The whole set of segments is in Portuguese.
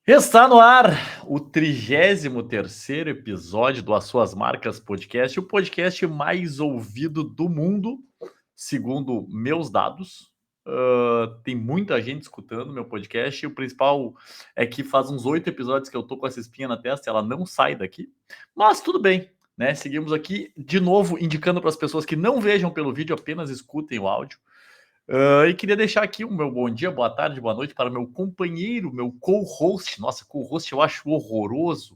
Está no ar o 33º episódio do As Suas Marcas Podcast, o podcast mais ouvido do mundo, segundo meus dados. Tem muita gente escutando meu podcast e o principal é que faz uns 8 episódios que eu tô com essa espinha na testa, ela não sai daqui, mas tudo bem, né? Seguimos aqui, de novo, indicando para as pessoas que não vejam pelo vídeo, apenas escutem o áudio. E queria deixar aqui o meu bom dia, boa tarde, boa noite para meu companheiro, meu co-host. Nossa, co-host eu acho horroroso.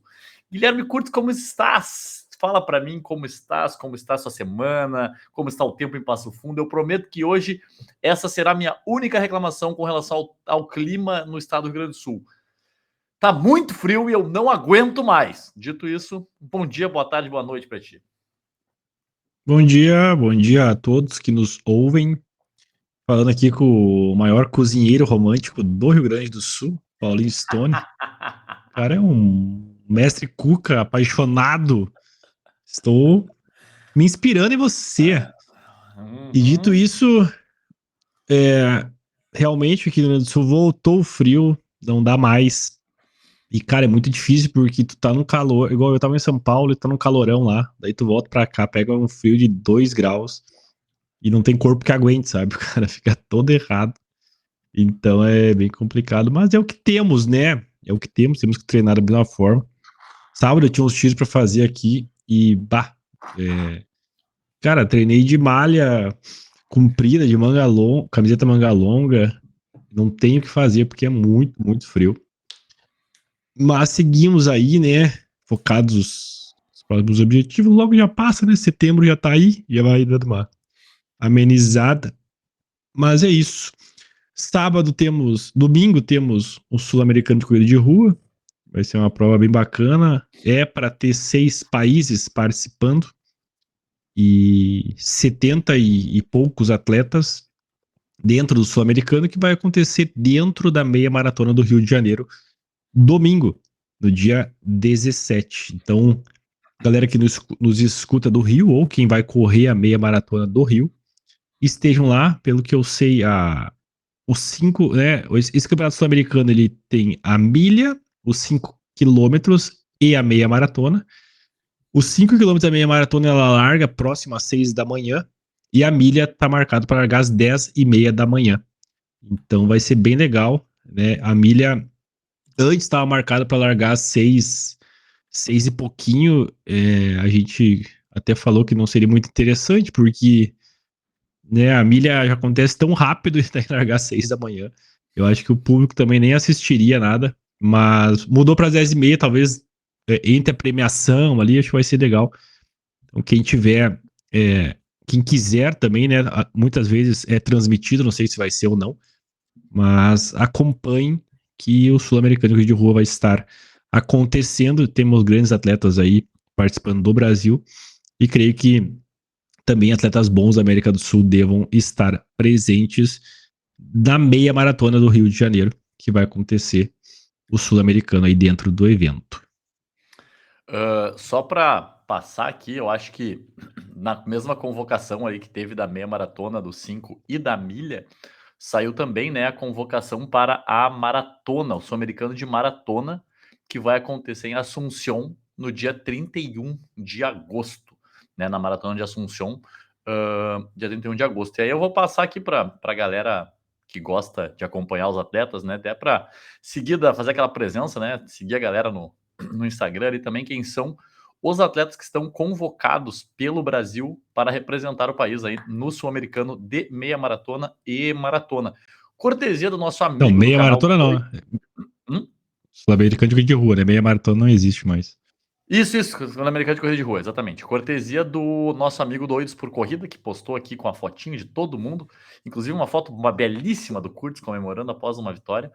Guilherme Curtis, como estás? Fala para mim como está a sua semana, como está o tempo em Passo Fundo. Eu prometo que hoje essa será a minha única reclamação com relação ao clima no estado do Rio Grande do Sul. Tá muito frio e eu não aguento mais. Dito isso, bom dia, boa tarde, boa noite para ti. Bom dia a todos que nos ouvem. Falando aqui com o maior cozinheiro romântico do Rio Grande do Sul, Paulinho Stone. O cara é um mestre cuca apaixonado. Estou me inspirando em você. E dito isso, realmente aqui no Rio Grande do Sul voltou o frio, não dá mais. E, cara, é muito difícil porque tu tá no calor, igual eu tava em São Paulo e tá no calorão lá. Daí tu volta pra cá, pega um frio de 2 graus. E não tem corpo que aguente, sabe? O cara fica todo errado. Então é bem complicado, mas é o que temos, né? É o que temos que treinar da mesma forma. Sábado eu tinha uns tiros pra fazer aqui e, cara, treinei de malha comprida, de manga longa, camiseta manga longa. Não tenho o que fazer porque é muito, muito frio. Mas seguimos aí, né? Focados nos próximos objetivos. Logo já passa, né? Setembro já tá aí, já vai dando uma amenizada. Mas é isso. Domingo temos o Sul-Americano de Corrida de Rua. Vai ser uma prova bem bacana. É para ter 6 países participando e 70 e poucos atletas dentro do Sul-Americano, que vai acontecer dentro da meia maratona do Rio de Janeiro, domingo, no dia 17. Então, galera que nos escuta do Rio ou quem vai correr a meia maratona do Rio, estejam lá. Pelo que eu sei, os 5, né? Esse campeonato sul-americano ele tem a milha, os 5 quilômetros e a meia maratona. Os 5 quilômetros da meia maratona ela larga próximo às 6 da manhã e a milha tá marcado para largar às 10 e meia da manhã. Então vai ser bem legal, né? A milha antes estava marcada para largar às 6 e pouquinho. A gente até falou que não seria muito interessante porque, né, a milha já acontece tão rápido e tem que largar às 6 da manhã. Eu acho que o público também nem assistiria nada, mas mudou para as 10 e meia, talvez entre a premiação ali, acho que vai ser legal. Então, quem tiver, quem quiser também, né, muitas vezes é transmitido, não sei se vai ser ou não, mas acompanhe que o Sul-Americano de Rua vai estar acontecendo. Temos grandes atletas aí participando do Brasil e creio que também atletas bons da América do Sul devam estar presentes na meia maratona do Rio de Janeiro, que vai acontecer o sul-americano aí dentro do evento. Só para passar aqui, eu acho que na mesma convocação aí que teve da meia maratona, do 5 e da milha, saiu também, né, a convocação para a maratona, o Sul-Americano de Maratona, que vai acontecer em Assunção no dia 31 de agosto, né, na Maratona de Assunção, dia 31 de agosto. E aí eu vou passar aqui para a galera que gosta de acompanhar os atletas, né, até para seguir, fazer aquela presença, né, seguir a galera no Instagram e também quem são os atletas que estão convocados pelo Brasil para representar o país aí no Sul-Americano de meia maratona e maratona. Cortesia do nosso Não, amigo do meia canal maratona Oi. não. Sul-americano de rua, né? Meia maratona não existe mais. Isso, Sul-Americano de Corrida de Rua, exatamente. Cortesia do nosso amigo Doidos por Corrida, que postou aqui com a fotinho de todo mundo, inclusive uma belíssima do Curtis comemorando após uma vitória.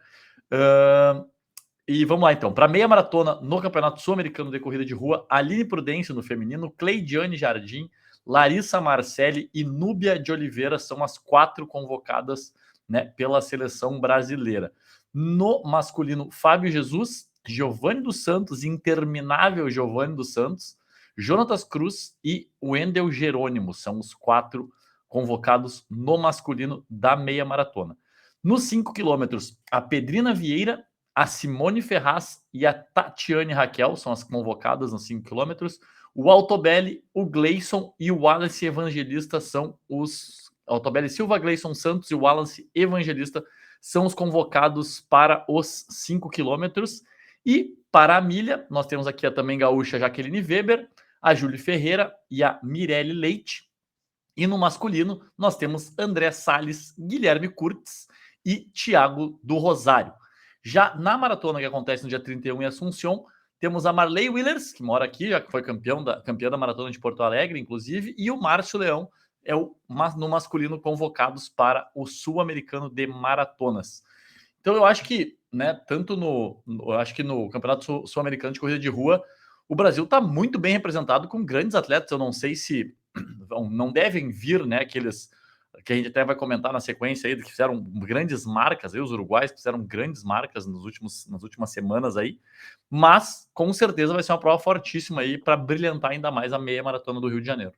E vamos lá então, para meia maratona no Campeonato Sul-Americano de Corrida de Rua, Aline Prudêncio no feminino, Cleidiane Jardim, Larissa Marcelli e Núbia de Oliveira são as 4 convocadas, né, pela seleção brasileira. No masculino, Fábio Jesus, Giovanni dos Santos, interminável Giovanni dos Santos, Jonatas Cruz e Wendel Jerônimo são os 4 convocados no masculino da meia maratona. Nos 5 quilômetros, a Pedrina Vieira, a Simone Ferraz e a Tatiane Raquel são as convocadas nos 5 quilômetros. O Altobelli, o Gleison e o Wallace Evangelista são os... Altobelli Silva, Gleison Santos e o Wallace Evangelista são os convocados para os 5 quilômetros. E para a milha, nós temos aqui a também gaúcha Jaqueline Weber, a Júlia Ferreira e a Mirelle Leite. E no masculino, nós temos André Salles, Guilherme Curtis e Thiago do Rosário. Já na maratona que acontece no dia 31 em Assunção, temos a Marley Willers, que mora aqui, já que foi campeã da maratona de Porto Alegre, inclusive, e o Márcio Leão é no masculino convocados para o Sul-Americano de Maratonas. Então eu acho que, né, tanto no Campeonato Sul-Americano de Corrida de Rua, o Brasil está muito bem representado com grandes atletas. Eu não sei se não devem vir, né, aqueles que a gente até vai comentar na sequência aí, que fizeram grandes marcas, aí, os uruguaios que fizeram grandes marcas nas últimas semanas aí, mas com certeza vai ser uma prova fortíssima aí para brilhantar ainda mais a meia maratona do Rio de Janeiro.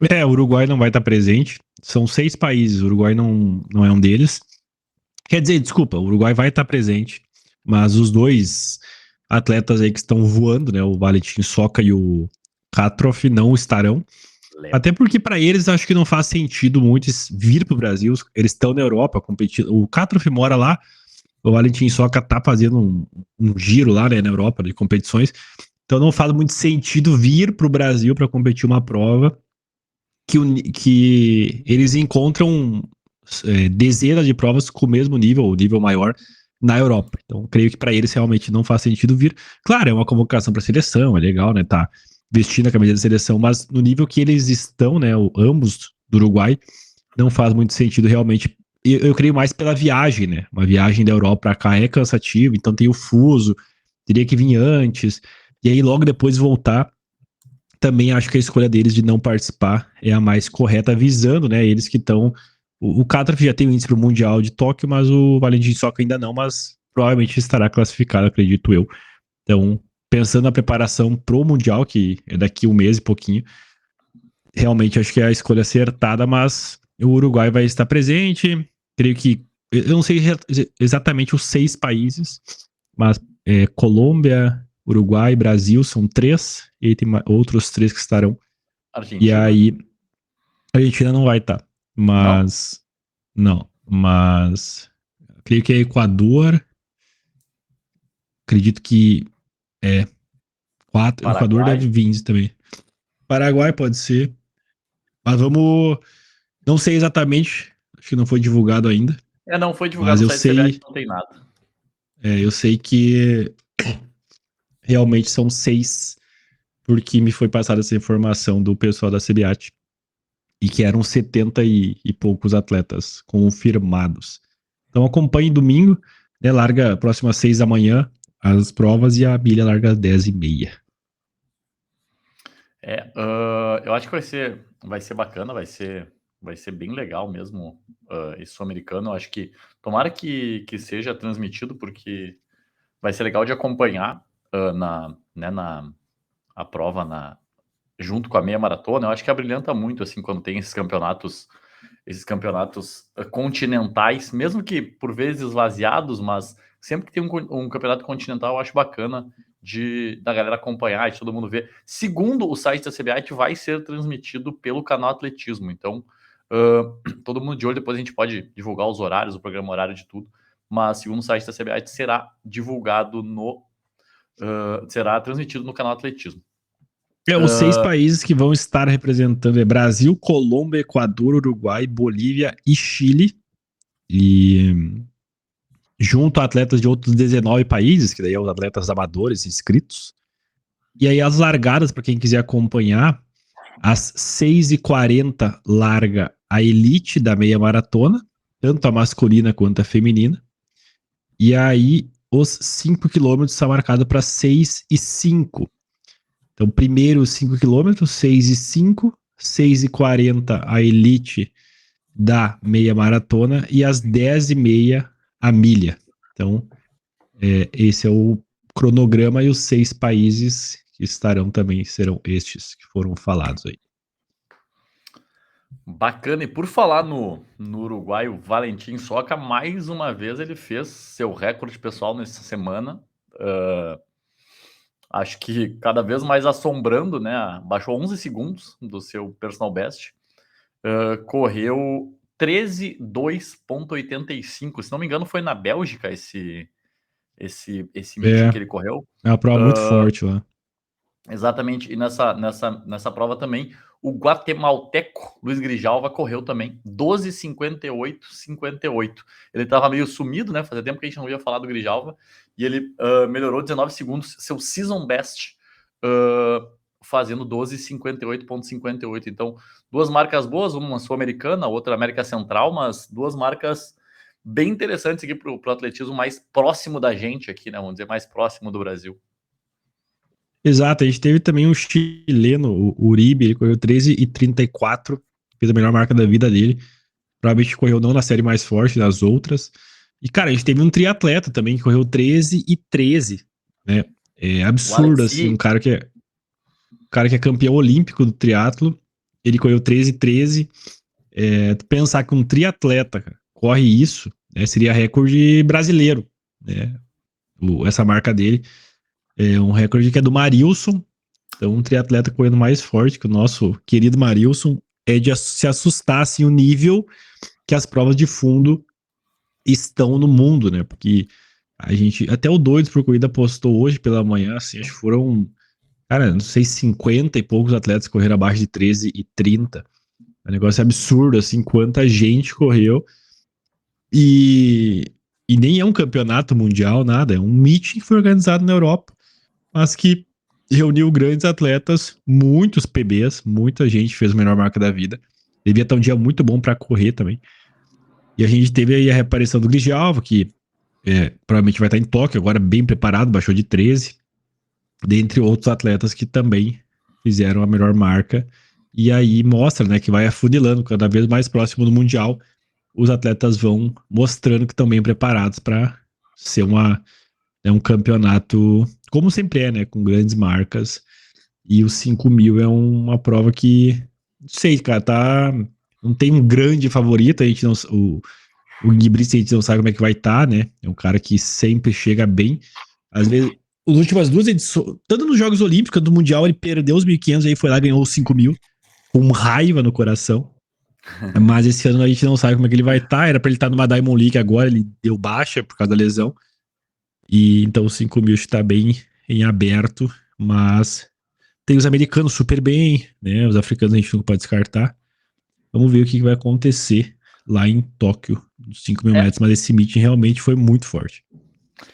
O Uruguai não vai estar presente, são 6 países, o Uruguai não é um deles. Quer dizer, desculpa, o Uruguai vai estar presente, mas os 2 atletas aí que estão voando, né, o Valentin Soca e o Katroff, não estarão. Até porque para eles acho que não faz sentido muito vir para o Brasil. Eles estão na Europa competindo. O Katroff mora lá, o Valentin Soca tá fazendo um giro lá, né, na Europa de competições. Então não faz muito sentido vir para o Brasil para competir uma prova que eles encontram dezenas de provas com o mesmo nível, ou nível maior, na Europa. Então creio que para eles realmente não faz sentido vir. Claro, é uma convocação para seleção, é legal, né, tá vestindo a camisa da seleção, mas no nível que eles estão, né, ambos do Uruguai, não faz muito sentido realmente. Eu creio mais pela viagem, né? Uma viagem da Europa para cá é cansativa, então tem o fuso, teria que vir antes, e aí logo depois voltar. Também acho que a escolha deles de não participar é a mais correta, visando, né, eles que estão... O Katroff já tem o índice para o Mundial de Tóquio, mas o Valentin Soca ainda não, mas provavelmente estará classificado, acredito eu. Então, pensando na preparação pro Mundial, que é daqui um mês e pouquinho, realmente acho que é a escolha acertada, mas o Uruguai vai estar presente. Creio que, eu não sei exatamente os 6 países, mas Colômbia, Uruguai, Brasil são 3, e tem outros 3 que estarão. Argentina. E aí, a Argentina não vai estar, mas... Não, mas... Creio que é Equador. Acredito que 4. Paraguai. Equador deve vir também. Paraguai pode ser. Mas vamos... Não sei exatamente. Acho que não foi divulgado ainda. Não foi divulgado no site da CBAT, não tem nada. Eu sei que realmente são 6, porque me foi passada essa informação do pessoal da CBAT. E que eram 70 e poucos atletas confirmados. Então acompanhe domingo, né? Larga próximo às 6 da manhã as provas e a milha larga às 10h30. Eu acho que vai ser bacana, vai ser bem legal mesmo esse sul-americano. Eu acho que tomara que seja transmitido, porque vai ser legal de acompanhar a prova junto com a meia maratona. Eu acho que abrilhanta muito assim quando tem esses campeonatos continentais, mesmo que por vezes esvaziados, mas sempre que tem um campeonato continental, eu acho bacana da galera acompanhar e de todo mundo ver. Segundo o site da CBAT, vai ser transmitido pelo canal Atletismo. Então, todo mundo de olho, depois a gente pode divulgar os horários, o programa horário de tudo. Mas, segundo o site da CBAT, será divulgado será transmitido no canal Atletismo. Os 6 países que vão estar representando é Brasil, Colômbia, Equador, Uruguai, Bolívia e Chile. E junto a atletas de outros 19 países, que daí são os atletas amadores inscritos. E aí as largadas, para quem quiser acompanhar, às 6h40 larga a elite da meia maratona, tanto a masculina quanto a feminina. E aí os 5 km está marcado para 6h05. Então, primeiro os 5 km, 6h05, 6h40 a elite da meia maratona e às 10h30 a milha. Então, esse é o cronograma, e os 6 países que estarão também serão estes que foram falados aí. Bacana. E por falar no Uruguai, o Valentim Soca, mais uma vez ele fez seu recorde pessoal nessa semana. Acho que cada vez mais assombrando, né? Baixou 11 segundos do seu personal best. Correu 13:2.85. Se não me engano, foi na Bélgica esse meeting É, que ele correu. é uma prova muito forte lá. Exatamente. E nessa prova também, o guatemalteco Luiz Grijalva correu também 12:58,58. Ele estava meio sumido, né? Fazia tempo que a gente não ia falar do Grijalva. E ele melhorou 19 segundos, seu season best, fazendo 12:58,58. Então, duas marcas boas, uma sul-americana, outra América Central, mas duas marcas bem interessantes aqui para o atletismo mais próximo da gente aqui, né? Vamos dizer, mais próximo do Brasil. Exato, a gente teve também um chileno, o Uribe, ele correu 13:34, fez a melhor marca da vida dele. Provavelmente correu não na série mais forte das outras. E, cara, a gente teve um triatleta também que correu 13:13, né? É absurdo, assim, um cara que é campeão olímpico do triatlo, ele correu 13:13. Pensar que um triatleta, cara, corre isso, né, seria recorde brasileiro, né? Essa marca dele é um recorde que é do Marilson. Então, um triatleta correndo mais forte que o nosso querido Marilson é de se assustar, assim, o nível que as provas de fundo estão no mundo, né? Porque a gente, até o Doidos por Corrida postou hoje pela manhã, assim, acho que foram, cara, não sei, 50 e poucos atletas correram abaixo de 13:30. É um negócio absurdo, assim, quanta gente correu. E, e nem é um campeonato mundial, nada, é um meeting que foi organizado na Europa, mas que reuniu grandes atletas, muitos PBs, muita gente fez a melhor marca da vida. Devia estar um dia muito bom para correr também. E a gente teve aí a reaparição do Grijalva, que provavelmente vai estar em Tóquio, agora bem preparado, baixou de 13, dentre outros atletas que também fizeram a melhor marca. E aí mostra, né, que vai afunilando cada vez mais próximo do Mundial. Os atletas vão mostrando que estão bem preparados para ser um campeonato, como sempre é, né, com grandes marcas. E os 5.000 é uma prova que, não sei, cara, não tem um grande favorito, a gente não, o Guibrice a gente não sabe como é que vai estar, né? É um cara que sempre chega bem. Às vezes, as últimas duas edições, tanto nos Jogos Olímpicos quanto no Mundial, ele perdeu os 1.500, aí foi lá e ganhou os 5.000, com raiva no coração. Mas esse ano a gente não sabe como é que ele vai estar. Era pra ele estar numa Diamond League agora, ele deu baixa por causa da lesão. E então os 5.000 está bem em aberto, mas tem os americanos super bem, né? Os africanos a gente não pode descartar. Vamos ver o que vai acontecer lá em Tóquio, nos 5.000 metros, mas esse meeting realmente foi muito forte.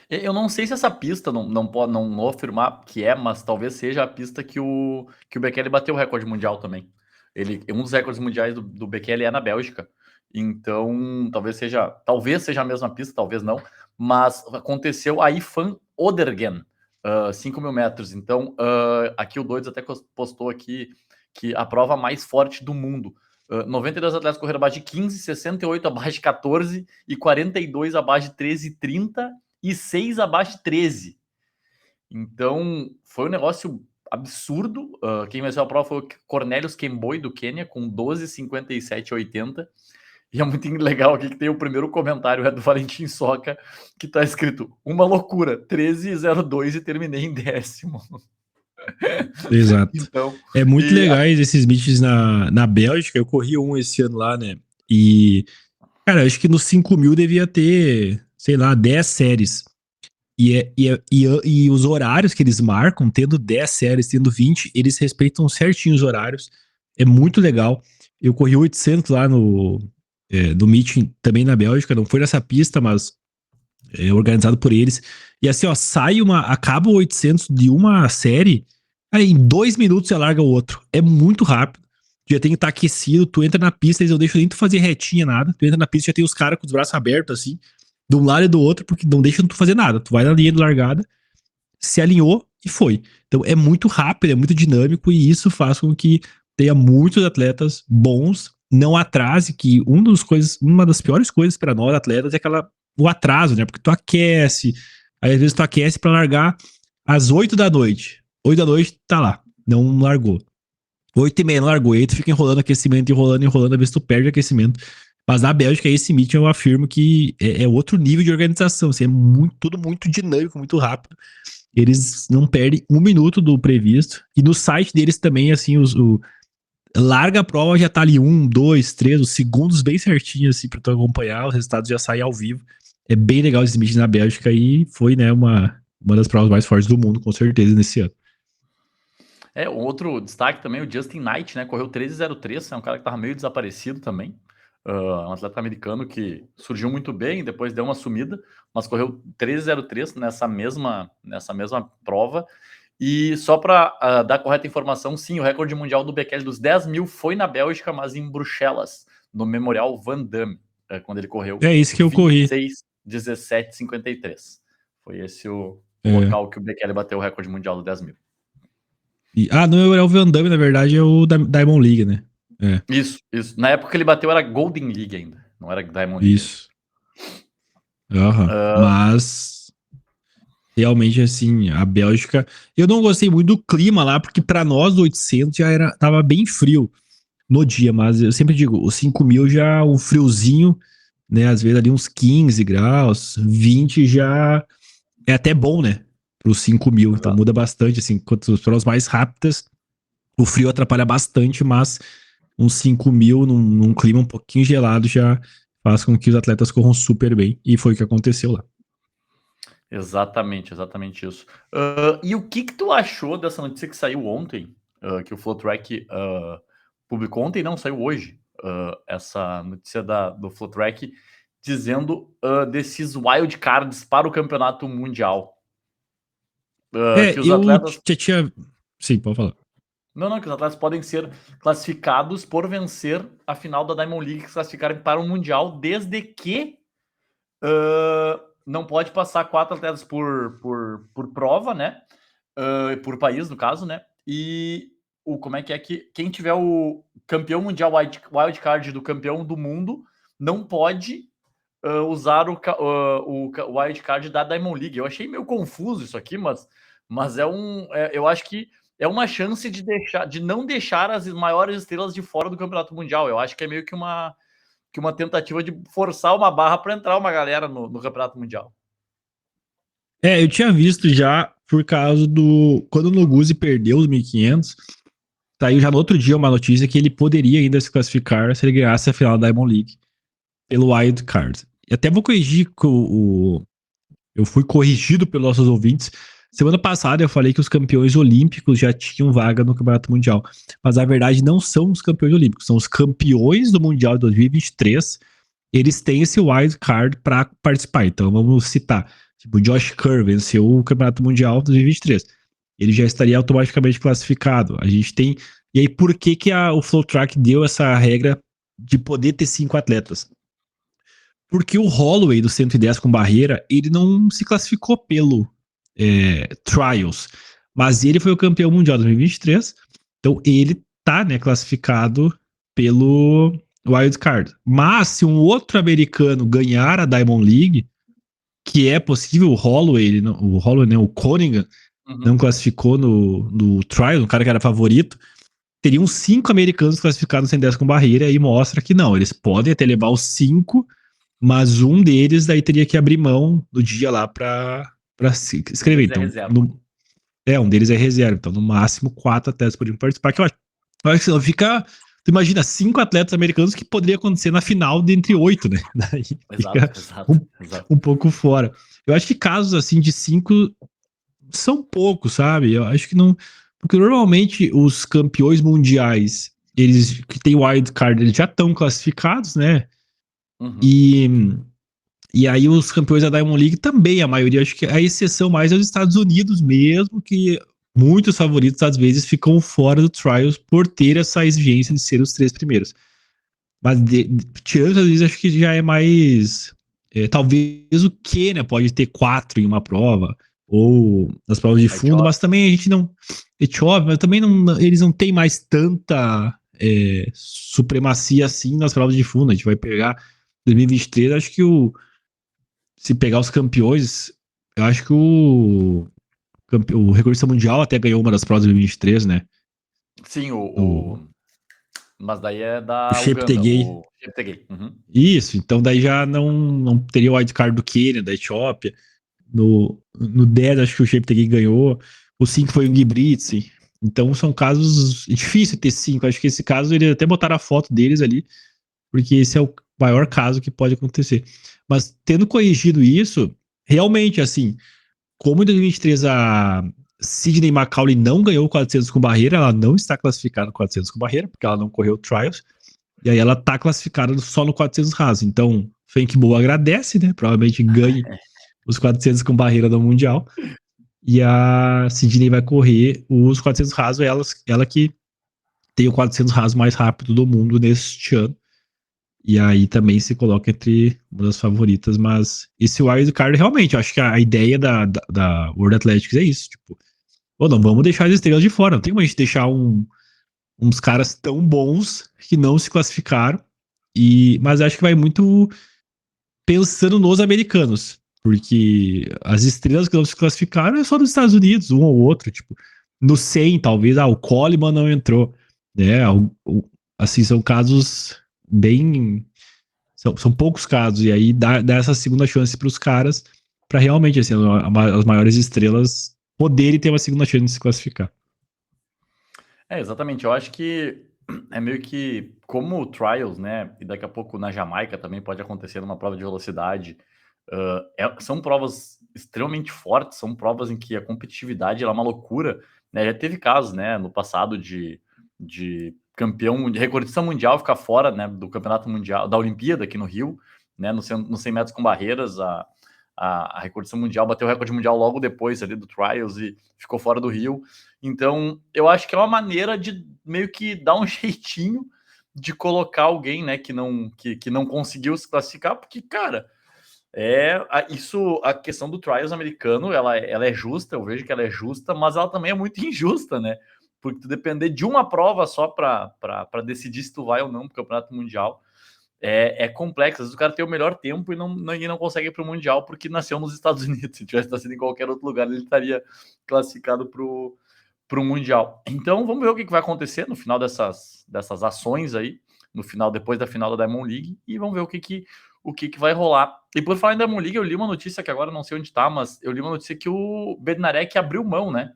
Eu não sei se essa pista, não vou afirmar que é, mas talvez seja a pista que o Bekele bateu o recorde mundial também. Um dos recordes mundiais do Bekele é na Bélgica. Então, talvez seja a mesma pista, talvez não. Mas aconteceu a IFAN Odergen, 5.000 metros. Então, aqui o Doidos até postou aqui que a prova mais forte do mundo. 92 atletas correram abaixo de 15, 68 abaixo de 14 e 42 abaixo de 13,30 e 6 abaixo de 13. Então, foi um negócio absurdo. Quem venceu a prova foi o Cornelius Kemboi, do Quênia, com 12,57,80. E é muito legal aqui que tem o primeiro comentário, é do Valentim Soca, que tá escrito, uma loucura, 13,02 e terminei em 10º. Exato. Então, é muito legais esses meets na Bélgica. Eu corri um esse ano lá, né? E, cara, acho que nos 5.000 devia ter, sei lá, 10 séries. E os horários que eles marcam, tendo 10 séries, tendo 20, eles respeitam certinho os horários. É muito legal. Eu corri 800 lá no meeting também na Bélgica. Não foi nessa pista, mas é organizado por eles. E assim, ó, acaba o 800 de uma série, aí em 2 minutos você larga o outro. É muito rápido. Já tem que estar aquecido, tu entra na pista, eles não deixam nem tu fazer retinha, nada. Tu entra na pista, já tem os caras com os braços abertos, assim, de um lado e do outro, porque não deixam tu fazer nada. Tu vai na linha de largada, se alinhou e foi. Então é muito rápido, é muito dinâmico, e isso faz com que tenha muitos atletas bons, não atrase, que uma das piores coisas para nós atletas é o atraso, né? Porque tu aquece, aí às vezes tu aquece para largar às 8 da noite. 8 da noite tá lá, não largou. 8h30 no largou, tu fica enrolando aquecimento, enrolando, às vezes tu perde aquecimento. Mas na Bélgica, esse meet eu afirmo que é outro nível de organização, assim, tudo muito dinâmico, muito rápido. Eles não perdem um minuto do previsto. E no site deles também, assim, larga a prova, já tá ali 1, 2, 3, os segundos bem certinho, assim, pra tu acompanhar, os resultados já saem ao vivo. É bem legal esse meet na Bélgica e foi, né, uma das provas mais fortes do mundo, com certeza, nesse ano. Outro destaque também, o Justin Knight, né? Correu 13:03, é um cara que tava meio desaparecido também. Um atleta americano que surgiu muito bem, depois deu uma sumida, mas correu 13:03 nessa mesma prova. E só para dar correta informação, sim, o recorde mundial do Bekele dos 10 mil foi na Bélgica, mas em Bruxelas, no Memorial Van Damme, quando ele correu É isso que eu corri. 26:17:53. Foi esse o É. local que o Bekele bateu o recorde mundial do 10 mil. Não é o Van Damme, na verdade, é o Diamond League, né? É. Isso. Na época que ele bateu era Golden League ainda, não era Diamond League. Isso. Mas realmente, assim, a Bélgica... Eu não gostei muito do clima lá, porque para nós, do 800, tava bem frio no dia, mas eu sempre digo, os 5.000 já, o friozinho, né, às vezes ali uns 15 graus, 20 já é até bom, né, para os 5.000, então muda bastante, assim, quanto as provas mais rápidas, o frio atrapalha bastante, mas uns 5.000 num clima um pouquinho gelado já faz com que os atletas corram super bem, e foi o que aconteceu lá. Exatamente isso. E o que tu achou dessa notícia que saiu ontem, que o FloTrack publicou ontem, não, saiu hoje, essa notícia do FloTrack dizendo desses wildcards para o campeonato mundial. Que os atletas... já tinha... Sim, pode falar. Não, que os atletas podem ser classificados por vencer a final da Diamond League, se classificarem para o Mundial, desde que não pode passar 4 atletas por prova, né? Por país, no caso, né? E como é que quem tiver o campeão mundial wildcard do campeão do mundo não pode usar o wildcard da Diamond League. Eu achei meio confuso isso aqui, mas eu acho que é uma chance de não deixar as maiores estrelas de fora do campeonato mundial. Eu acho que é meio que uma tentativa de forçar uma barra para entrar uma galera no campeonato mundial. Eu tinha visto já por causa quando o Noguzi perdeu os 1.500, saiu já no outro dia uma notícia que ele poderia ainda se classificar se ele ganhasse a final da Diamond League pelo Wild Card. E até vou corrigir eu fui corrigido pelos nossos ouvintes. Semana passada eu falei que os campeões olímpicos já tinham vaga no Campeonato Mundial. Mas na verdade não são os campeões olímpicos, são os campeões do Mundial de 2023. Eles têm esse wild card para participar. Então vamos citar. Tipo, Josh Kerr venceu o Campeonato Mundial de 2023. Ele já estaria automaticamente classificado. A gente tem... E aí por que o FloTrack deu essa regra de poder ter 5 atletas? Porque o Holloway do 110 com barreira, ele não se classificou pelo Trials, mas ele foi o campeão mundial de 2023, então ele tá, né, classificado pelo Wild Card. Mas se um outro americano ganhar a Diamond League, que é possível, o Holloway, o Cunningham, não classificou no Trial, o cara que era favorito, teriam 5 americanos classificados no 110 com barreira, e aí mostra que não, eles podem até levar os 5, mas um deles daí teria que abrir mão do dia lá pra se inscrever. Então, um deles é reserva. Então, no máximo, 4 atletas poderiam participar. Que eu acho que fica... Tu imagina 5 atletas americanos que poderia acontecer na final dentre 8, né? Daí Exato. Um pouco fora. Eu acho que casos assim de 5 são poucos, sabe? Eu acho que não... Porque normalmente os campeões mundiais, eles que tem wild card, eles já estão classificados, né? E aí os campeões da Diamond League também, a maioria, acho que a exceção mais é os Estados Unidos mesmo, que muitos favoritos às vezes ficam fora do Trials por ter essa exigência de ser os 3 primeiros. Mas tirando às vezes, acho que já é mais... talvez o Quênia pode ter 4 em uma prova, ou nas provas de fundo, mas também a gente não... Etiópia, mas também não, eles não têm mais tanta supremacia assim nas provas de fundo. A gente vai pegar 2023, acho que se pegar os campeões, eu acho que o recordista mundial até ganhou uma das provas de 2023, né? Sim, No, mas daí é o da Uganda, Cheptegei. o Cheptegei. Uhum. Isso, então daí já não teria o wildcard do Quênia, da Etiópia. No 10, acho que o Cheptegei ganhou. O 5 foi o Gibritzi. Então são casos difíceis ter 5. Acho que esse caso eles até botaram a foto deles ali, porque esse é o maior caso que pode acontecer. Mas tendo corrigido isso, realmente, assim, como em 2023 a Sidney Macaulay não ganhou o 400 com barreira, ela não está classificada no 400 com barreira, porque ela não correu trials. E aí ela tá classificada só no 400 raso. Então, Fenk Boa agradece, né? Provavelmente ganhe os 400 com barreira do Mundial. E a Sidney vai correr os 400 raso, ela que tem o 400 raso mais rápido do mundo neste ano. E aí também se coloca entre uma das favoritas, mas esse wildcard realmente, eu acho que a ideia da World Athletics é isso, tipo, não vamos deixar as estrelas de fora, não tem como a gente deixar uns caras tão bons que não se classificaram, mas acho que vai muito pensando nos americanos, porque as estrelas que não se classificaram é só dos Estados Unidos, um ou outro, tipo, no 100 talvez, o Coleman não entrou, né, assim, são casos bem, são poucos casos, e aí dá essa segunda chance para os caras, para realmente, assim, as maiores estrelas poderem ter uma segunda chance de se classificar. Exatamente. Eu acho que é meio que como o trials, né? E daqui a pouco na Jamaica também pode acontecer numa prova de velocidade. São provas extremamente fortes, são provas em que a competitividade ela é uma loucura. Né? Já teve casos, né, no passado de campeão, de recordista mundial ficar fora, né, do campeonato mundial, da Olimpíada aqui no Rio, né, no 100 metros com barreiras, a recordista mundial bateu o recorde mundial logo depois ali do trials e ficou fora do Rio. Então, eu acho que é uma maneira de meio que dar um jeitinho de colocar alguém, né, que não conseguiu se classificar, porque, cara, a questão do trials americano, ela é justa, eu vejo que ela é justa, mas ela também é muito injusta, né? Porque tu depender de uma prova só para decidir se tu vai ou não pro Campeonato Mundial é complexo. Às vezes o cara tem o melhor tempo e não consegue ir pro Mundial porque nasceu nos Estados Unidos. Se tivesse nascido em qualquer outro lugar, ele estaria classificado pro Mundial. Então vamos ver o que vai acontecer no final dessas ações aí, no final, depois da final da Diamond League, e vamos ver o que vai rolar. E por falar em Diamond League, eu li uma notícia que agora não sei onde tá, mas eu li uma notícia que o Bednarek abriu mão, né?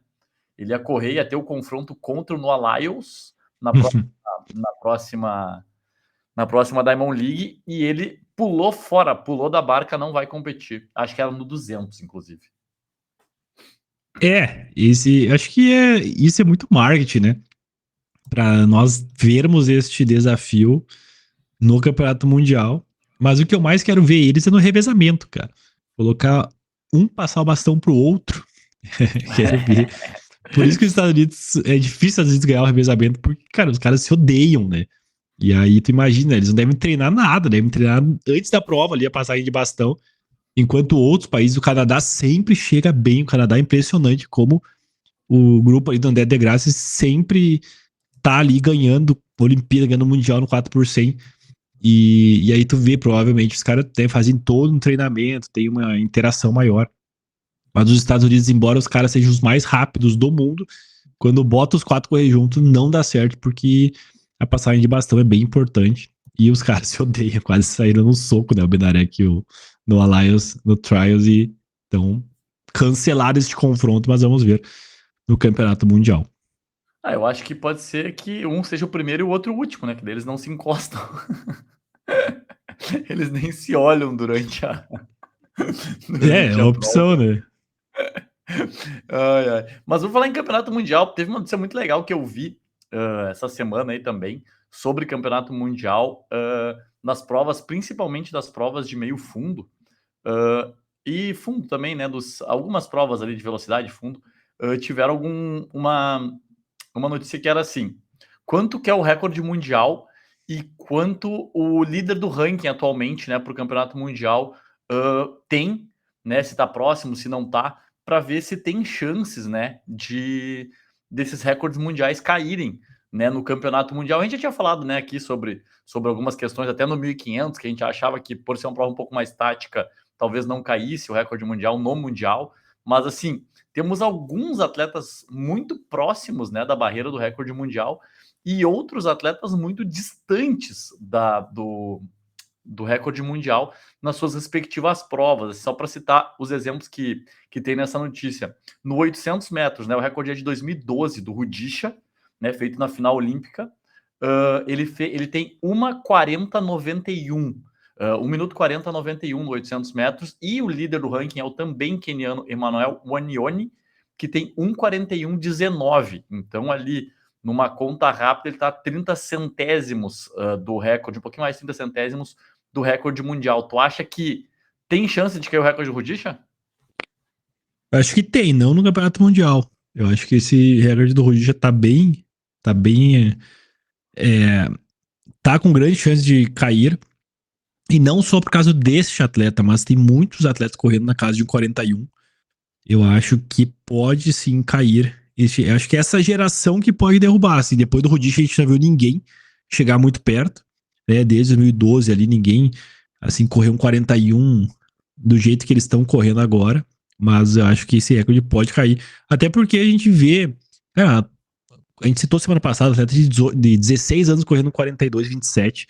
Ele ia correr, ia ter o confronto contra o Noah Lyles na próxima, na próxima Diamond League, e ele pulou fora, pulou da barca, não vai competir. Acho que era no 200, inclusive. Acho que isso é muito marketing, né? Para nós vermos este desafio no Campeonato Mundial. Mas o que eu mais quero ver eles é no revezamento, cara. Colocar um passar o bastão pro outro. Quero ver. Por isso que os Estados Unidos é difícil às vezes ganhar o revezamento, porque, cara, os caras se odeiam, né? E aí tu imagina, eles não devem treinar nada, devem treinar antes da prova ali a passagem de bastão. Enquanto outros países, o Canadá sempre chega bem. O Canadá é impressionante como o grupo ali do André de Graça sempre tá ali ganhando Olimpíada, ganhando Mundial no 4%. E aí tu vê, provavelmente, os caras fazem todo um treinamento, tem uma interação maior. Mas os Estados Unidos, embora os caras sejam os mais rápidos do mundo, quando bota os quatro correr junto, não dá certo, porque a passagem de bastão é bem importante. E os caras se odeiam, quase saíram no soco, né? O Benarek e o no Alliance, no Trials, e então cancelaram este confronto, mas vamos ver no Campeonato Mundial. Eu acho que pode ser que um seja o primeiro e o outro o último, né? Que eles não se encostam. Eles nem se olham É durante a uma opção, prova. né? Ai, ai. Mas vou falar em campeonato mundial. Teve uma notícia muito legal que eu vi essa semana aí também sobre campeonato mundial nas provas, principalmente das provas de meio fundo e fundo também, né? Algumas provas ali de velocidade fundo tiveram uma notícia que era assim: quanto que é o recorde mundial e quanto o líder do ranking atualmente, né, para o campeonato mundial tem, né, se está próximo, se não está, para ver se tem chances, né, desses recordes mundiais caírem, né, no campeonato mundial. A gente já tinha falado, né, aqui sobre algumas questões, até no 1500, que a gente achava que por ser uma prova um pouco mais tática, talvez não caísse o recorde mundial no mundial, mas assim, temos alguns atletas muito próximos, né, da barreira do recorde mundial e outros atletas muito distantes do recorde mundial nas suas respectivas provas. Só para citar os exemplos que tem nessa notícia. No 800 metros, né, o recorde é de 2012, do Rudisha, né, feito na final olímpica. Ele tem 1:40:91. 1 minuto 40:91 no 800 metros. E o líder do ranking é o também queniano Emmanuel Wanyoni, que tem 1:41:19. Então, ali, numa conta rápida, ele está a 30 centésimos do recorde, um pouquinho mais de 30 centésimos do recorde mundial. Tu acha que tem chance de cair o recorde do Rudisha? Acho que tem, não no Campeonato Mundial. Eu acho que esse recorde do Rudisha tá bem, é, tá com grande chance de cair. E não só por causa desse atleta, mas tem muitos atletas correndo na casa de 41. Eu acho que pode sim cair. Eu acho que é essa geração que pode derrubar. Assim, depois do Rudisha a gente não viu ninguém chegar muito perto. Né? Desde 2012 ali, ninguém assim correu um 41 do jeito que eles estão correndo agora. Mas eu acho que esse recorde pode cair. Até porque a gente vê. Cara, a gente citou semana passada atleta de 16 anos correndo 42,27.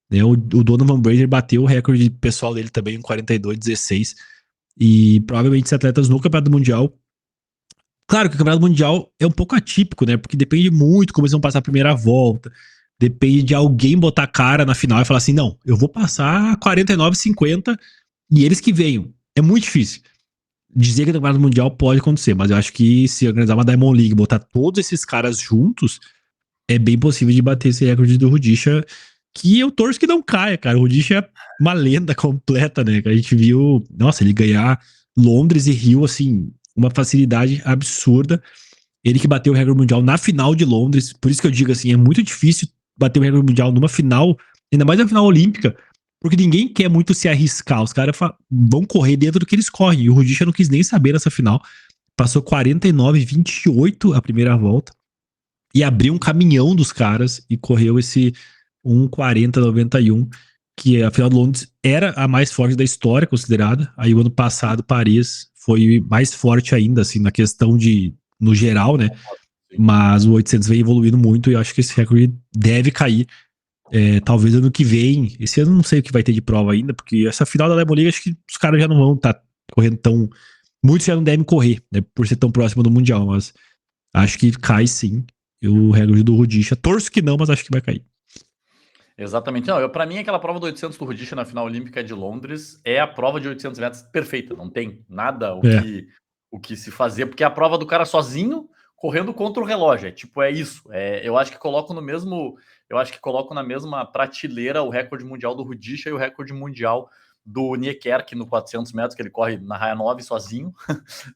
Né? O Donovan Brazier bateu o recorde pessoal dele também em 42,16. E provavelmente esses atletas no Campeonato Mundial. Claro que o Campeonato Mundial é um pouco atípico, né? Porque depende muito como eles vão passar a primeira volta. Depende de alguém botar a cara na final e falar assim: não, eu vou passar 49,50 e eles que venham. É muito difícil. Dizer que o Campeonato Mundial pode acontecer, mas eu acho que se organizar uma Diamond League e botar todos esses caras juntos, é bem possível de bater esse recorde do Rudisha, que eu torço que não caia, cara. O Rudisha é uma lenda completa, né? A gente viu, nossa, ele ganhar Londres e Rio, assim, uma facilidade absurda. Ele que bateu o recorde mundial na final de Londres, por isso que eu digo assim, é muito difícil bater o recorde mundial numa final, ainda mais na final olímpica, porque ninguém quer muito se arriscar. Os caras vão correr dentro do que eles correm. E o Rudisha não quis nem saber nessa final. Passou 49,28 a primeira volta e abriu um caminhão dos caras e correu esse 1:40:91, que a final de Londres era a mais forte da história considerada. Aí o ano passado Paris foi mais forte ainda, assim, na questão de, no geral, né? Mas o 800 vem evoluindo muito e eu acho que esse recorde deve cair. Talvez ano que vem. Esse ano não sei o que vai ter de prova ainda, porque essa final da Diamond League acho que os caras já não vão estar correndo tão. Muitos já não devem correr, né? Por ser tão próximo do Mundial, mas acho que cai sim. O recorde do Rudisha. Torço que não, mas acho que vai cair. Exatamente. Não, para mim, aquela prova do 800 do Rudisha na final olímpica de Londres é a prova de 800 metros perfeita. Não tem nada o que se fazer, porque é a prova do cara sozinho correndo contra o relógio. É isso. Eu acho que coloco no mesmo. Eu acho que coloco na mesma prateleira o recorde mundial do Rudisha e o recorde mundial do Niekerk no 400 metros, que ele corre na raia 9 sozinho,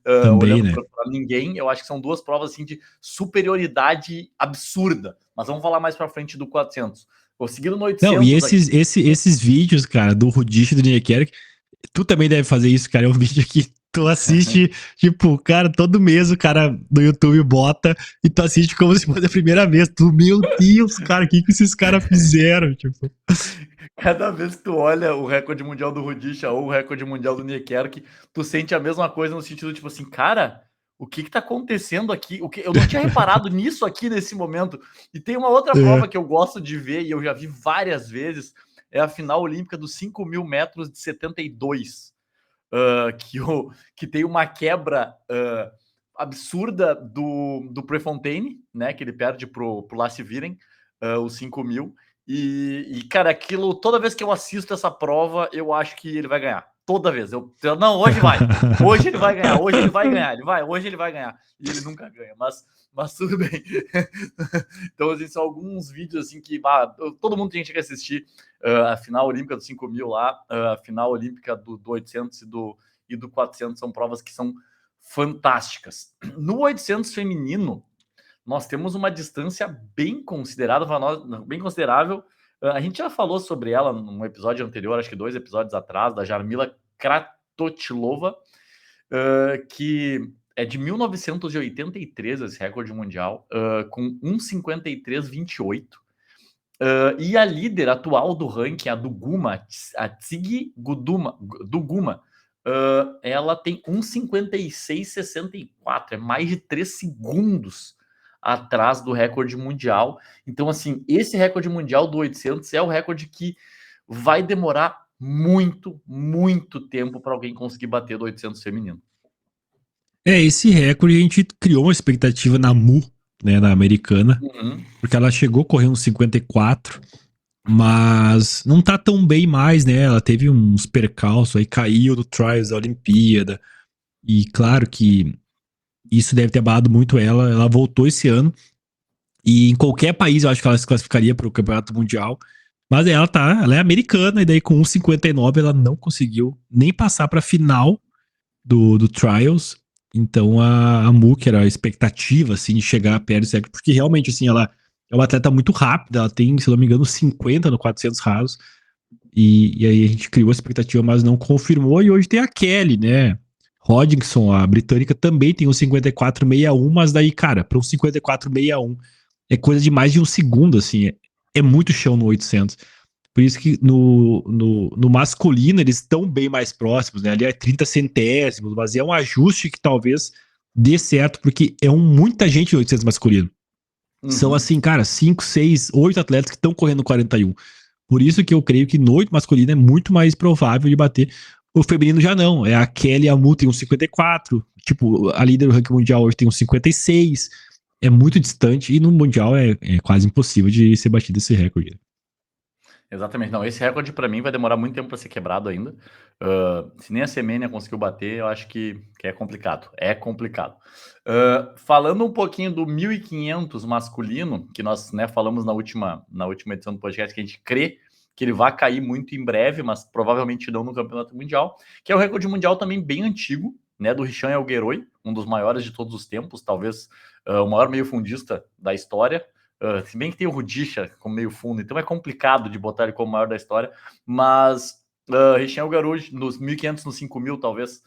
Também, olhando né? para ninguém. Eu acho que são duas provas assim, de superioridade absurda. Mas vamos falar mais para frente do 400. Seguindo no Não, e 800 aqui. esses vídeos, cara, do Rudisha e do Niekerk, tu também deve fazer isso, cara. É um vídeo que tu assiste, tipo, cara, todo mês o cara do YouTube bota e tu assiste como se fosse a primeira vez. Tu, meu Deus, cara, o que esses caras fizeram? Tipo. Cada vez que tu olha o recorde mundial do Rudisha ou o recorde mundial do Niekerk, tu sente a mesma coisa no sentido, tipo assim, cara, o que tá acontecendo aqui? Eu não tinha reparado nisso aqui nesse momento. E tem uma outra prova que eu gosto de ver, e eu já vi várias vezes, é a final olímpica dos 5.000 metros de 72. Que tem uma quebra absurda do Prefontaine, né? Que ele perde pro Lasse Viren, os 5.000. Cara, aquilo, toda vez que eu assisto essa prova, eu acho que ele vai ganhar. Toda vez. Não, hoje vai. Hoje ele vai ganhar. Hoje ele vai ganhar. Hoje ele vai ganhar. E ele nunca ganha. Mas tudo bem. Então, assim, são alguns vídeos assim que todo mundo tem que assistir. A final olímpica do 5.000 lá, a final olímpica do 800 e do 400 são provas que são fantásticas. No 800 feminino, nós temos uma distância bem considerável. A gente já falou sobre ela num episódio anterior, acho que 2 episódios atrás, da Jarmila Kratochvilova, que é de 1983 esse recorde mundial, com 1:53:28. E a líder atual do ranking, a Duguma, a Tsigi Duguma, ela tem 1,56,64, é mais de 3 segundos atrás do recorde mundial. Então, assim, esse recorde mundial do 800 é o recorde que vai demorar muito, muito tempo para alguém conseguir bater do 800 feminino. Esse recorde a gente criou uma expectativa na Mu, né, na americana, porque ela chegou correndo 54, mas não tá tão bem mais, né? Ela teve uns percalços aí, caiu no Trials da Olimpíada, e claro que isso deve ter abalado muito ela. Ela voltou esse ano, e em qualquer país eu acho que ela se classificaria para o Campeonato Mundial, mas ela é americana, e daí com 1,59 ela não conseguiu nem passar para a final do Trials. Então a Mu, que era a expectativa, assim, de chegar perto do recorde, porque realmente, assim, ela é uma atleta muito rápida, ela tem, se não me engano, 50 no 400 rasos, e aí a gente criou a expectativa, mas não confirmou, e hoje tem a Kelly, né, Hodgson, a britânica, também tem um 54,61, mas daí, cara, para um 54,61 é coisa de mais de um segundo, assim, é muito chão no 800. Por isso que no masculino eles estão bem mais próximos, né? Ali é 30 centésimos, mas é um ajuste que talvez dê certo, porque é muita gente no 800 masculino. São assim, cara, 5, 6, 8 atletas que estão correndo 41. Por isso que eu creio que no 8 masculino é muito mais provável de bater. O feminino já não. É a Kelly e a Mu tem um 54. Tipo, a líder do ranking mundial hoje tem um 56. É muito distante e no mundial é quase impossível de ser batido esse recorde. Exatamente. Não, esse recorde para mim vai demorar muito tempo para ser quebrado ainda. Se nem a Semenya conseguiu bater, eu acho que é complicado. É complicado. Falando um pouquinho do 1.500 masculino, que nós, né, falamos na última edição do podcast, que a gente crê que ele vai cair muito em breve, mas provavelmente não no Campeonato Mundial, que é um recorde mundial também bem antigo, né, do Richan Elgueroi, um dos maiores de todos os tempos, talvez o maior meio fundista da história. Se bem que tem o Rudisha como meio fundo, então é complicado de botar ele como maior da história, mas Richan Elgueroi nos 1.500, nos 5.000 talvez,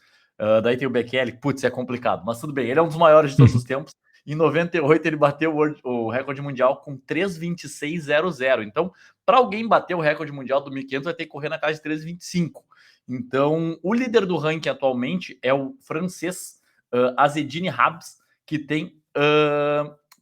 daí tem o Bekele, putz, é complicado, mas tudo bem, ele é um dos maiores de todos os tempos. Em 98 ele bateu o recorde mundial com 3,26,00. Então, para alguém bater o recorde mundial do 1.500 vai ter que correr na casa de 3,25. Então, o líder do ranking atualmente é o francês Azzedine Habs, que tem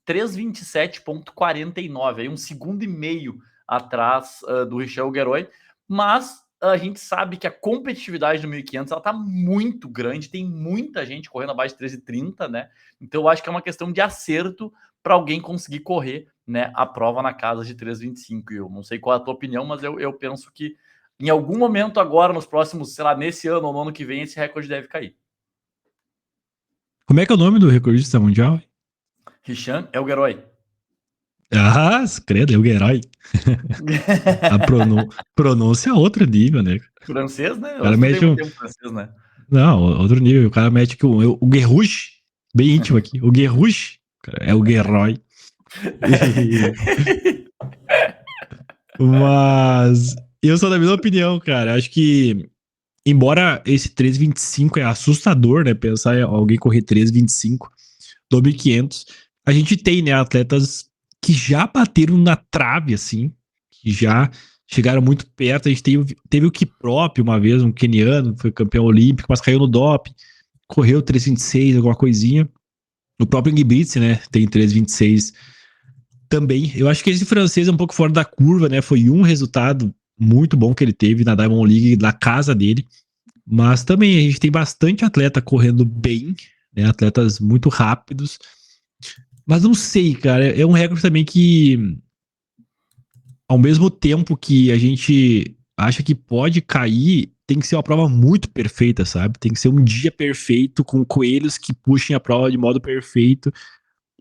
3,27,49, aí um segundo e meio atrás do Richel Elgueroi, mas a gente sabe que a competitividade do 1.500 ela tá muito grande, tem muita gente correndo abaixo de 13,30, né? Então eu acho que é uma questão de acerto para alguém conseguir correr, né, a prova na casa de 3,25. Eu não sei qual é a tua opinião, mas eu penso que em algum momento agora, nos próximos, sei lá, nesse ano ou no ano que vem, esse recorde deve cair. Como é que é o nome do recordista mundial? Richan Elgueroi. Ah, credo, Elgueroi. A pronúncia é outro nível, né? Francês, né? O cara Eu estudei mete muito tempo francês, né? Não, outro nível. O cara mete que o Guerrouche, bem íntimo aqui. O Guerrouche, é o Guerroi. Mas eu sou da mesma opinião, cara. Acho que, embora esse 3,25 é assustador, né? Pensar em alguém correr 3,25 do 1.500, a gente tem, né, atletas que já bateram na trave, assim, que já chegaram muito perto. A gente teve o Kiprop uma vez, um keniano, foi campeão olímpico, mas caiu no doping, correu 3,26, alguma coisinha. O próprio Ingebrigtsen, né, tem 3,26 também. Eu acho que esse francês é um pouco fora da curva, né, foi um resultado muito bom que ele teve na Diamond League, na casa dele, mas também a gente tem bastante atleta correndo bem, né, atletas muito rápidos, mas não sei, cara, é um recorde também que, ao mesmo tempo que a gente acha que pode cair, tem que ser uma prova muito perfeita, sabe? Tem que ser um dia perfeito, com coelhos que puxem a prova de modo perfeito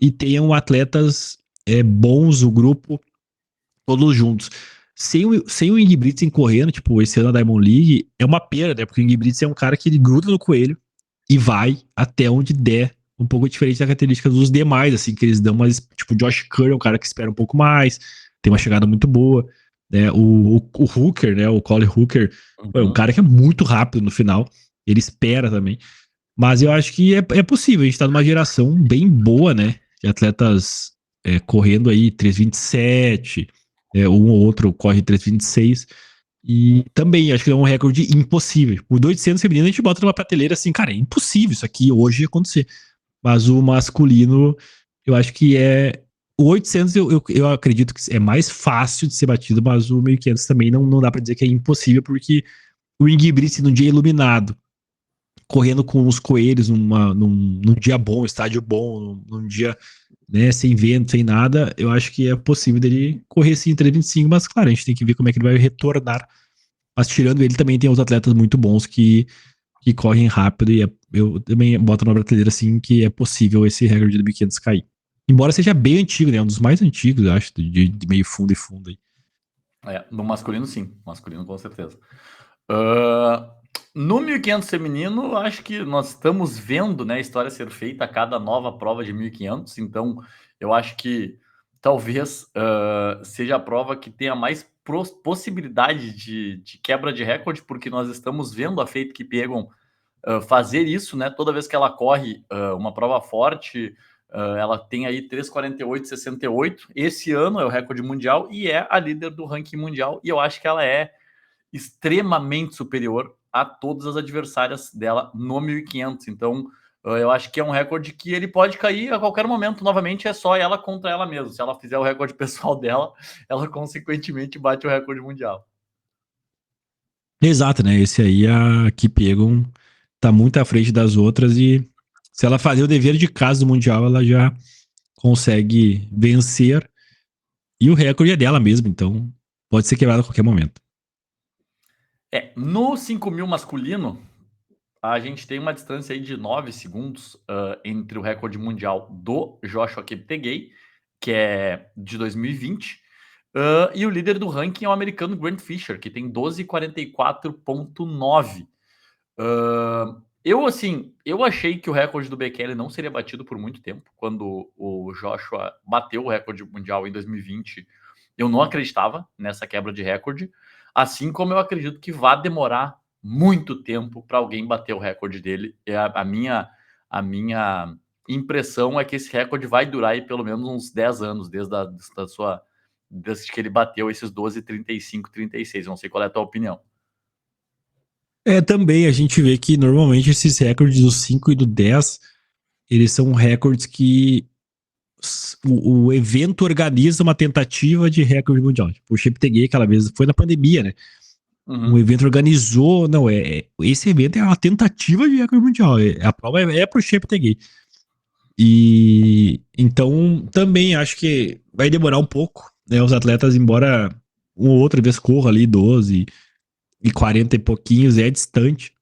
e tenham atletas bons, o grupo, todos juntos. Sem o Ingebrigtsen correndo, tipo, esse ano da Diamond League, é uma pena, né? Porque o Ingebrigtsen é um cara que ele gruda no coelho e vai até onde der, um pouco diferente da característica dos demais, assim, que eles dão, mas, tipo, o Josh Curry é um cara que espera um pouco mais, tem uma chegada muito boa, né? O Hooker, né? O Colin Hooker é um cara que é muito rápido no final, ele espera também. Mas eu acho que é possível, a gente tá numa geração bem boa, né? De atletas correndo aí 3,27, um ou outro corre 3,26. E também acho que é um recorde impossível. O do 800 feminino a gente bota numa prateleira assim, cara, é impossível isso aqui hoje acontecer. Mas o masculino, eu acho que é. O 800 eu acredito que é mais fácil de ser batido, mas o 1500 também não dá pra dizer que é impossível, porque o Ingebrigtsen num dia iluminado, correndo com os coelhos num dia bom, estádio bom, num dia, né, sem vento, sem nada, eu acho que é possível dele correr sim em 3,25, mas claro, a gente tem que ver como é que ele vai retornar. Mas tirando ele, também tem os atletas muito bons que correm rápido e eu também boto na prateleira assim que é possível esse recorde do 1500 cair. Embora seja bem antigo, né? Um dos mais antigos, eu acho, de meio fundo e fundo aí. No masculino, sim. Masculino, com certeza. Uh, no 1500 feminino, acho que nós estamos vendo, né, a história ser feita a cada nova prova de 1500. Então, eu acho que talvez seja a prova que tenha mais possibilidade de quebra de recorde, porque nós estamos vendo a Faith Kipyegon fazer isso, né? Toda vez que ela corre uma prova forte, ela tem aí 3:48,68. Esse ano é o recorde mundial e é a líder do ranking mundial. E eu acho que ela é extremamente superior a todas as adversárias dela no 1500. Então, eu acho que é um recorde que ele pode cair a qualquer momento. Novamente, é só ela contra ela mesma. Se ela fizer o recorde pessoal dela, ela consequentemente bate o recorde mundial. Exato, né? Esse aí, a Kipyegon tá muito à frente das outras e se ela fazer o dever de casa do Mundial, ela já consegue vencer. E o recorde é dela mesmo, então pode ser quebrado a qualquer momento. No 5.000 masculino, a gente tem uma distância aí de 9 segundos entre o recorde mundial do Joshua Cheptegei, que é de 2020, e o líder do ranking é o americano Grant Fisher, que tem 12:44,9. Eu achei que o recorde do Bekele não seria batido por muito tempo. Quando o Joshua bateu o recorde mundial em 2020, eu não acreditava nessa quebra de recorde, assim como eu acredito que vai demorar muito tempo para alguém bater o recorde dele. A minha impressão é que esse recorde vai durar aí pelo menos uns 10 anos, desde que ele bateu esses 12:35, 36. Eu não sei qual é a tua opinião. É, também a gente vê que normalmente esses recordes do 5 e do 10, eles são recordes que o evento organiza uma tentativa de recorde mundial. Tipo, o Cheptegei aquela vez foi na pandemia, né? Um Uhum. evento organizou, não, esse evento é uma tentativa de recorde mundial. A prova é pro Cheptegei. E então também acho que vai demorar um pouco, né? Os atletas, embora uma ou outra vez corra ali 12 e 40 e pouquinhos, é distante.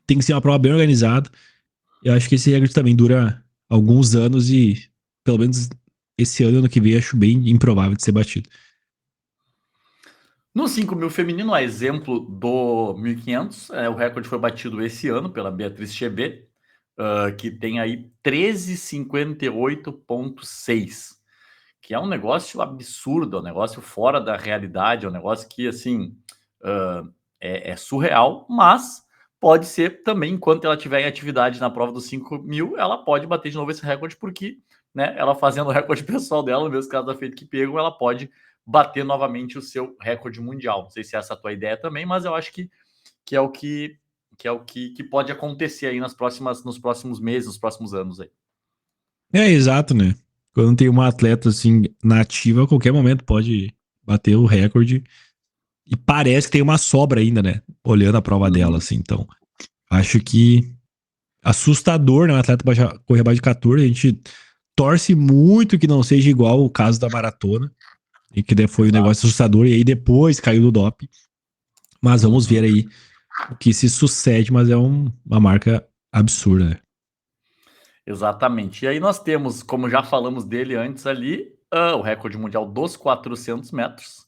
Tem que ser uma prova bem organizada. Eu acho que esse recorde também dura alguns anos e pelo menos esse ano que vem acho bem improvável de ser batido. No 5.000 feminino, a exemplo do 1500, o recorde foi batido esse ano pela Beatriz Chebet, que tem aí 13:58,6, que é um negócio absurdo, é um negócio fora da realidade, é um negócio que, assim, uh, é surreal, mas pode ser também, enquanto ela estiver em atividade na prova dos 5.000, ela pode bater de novo esse recorde, porque, né, ela fazendo o recorde pessoal dela, no mesmo caso da Feito que pegam, ela pode bater novamente o seu recorde mundial. Não sei se essa é a tua ideia também, mas eu acho que é o que pode acontecer aí nos próximos meses, nos próximos anos aí. É, exato, né? Quando tem uma atleta assim nativa, a qualquer momento pode bater o recorde. E parece que tem uma sobra ainda, né? Olhando a prova dela, Uhum. assim. Então, acho que assustador, né? Um atleta correr abaixo de 14. A gente torce muito que não seja igual o caso da maratona. E que foi um Exato. negócio assustador. E aí depois caiu do doping. Mas vamos ver Uhum. aí o que se sucede. Mas é uma marca absurda, né? Exatamente. E aí nós temos, como já falamos dele antes ali, o recorde mundial dos 400 metros,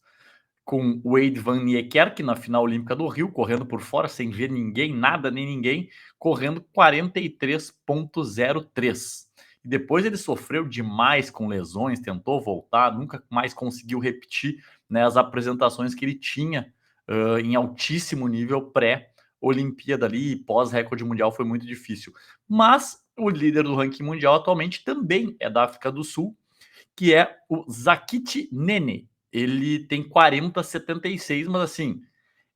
com Wade Van Niekerk na final olímpica do Rio, correndo por fora, sem ver ninguém, nada nem ninguém, correndo 43,03. E depois ele sofreu demais com lesões, tentou voltar, nunca mais conseguiu repetir, né, as apresentações que ele tinha em altíssimo nível pré-Olimpíada ali e pós-recorde mundial foi muito difícil. Mas o líder do ranking mundial atualmente também é da África do Sul, que é o Zakit Nene. Ele tem 40,76, mas assim,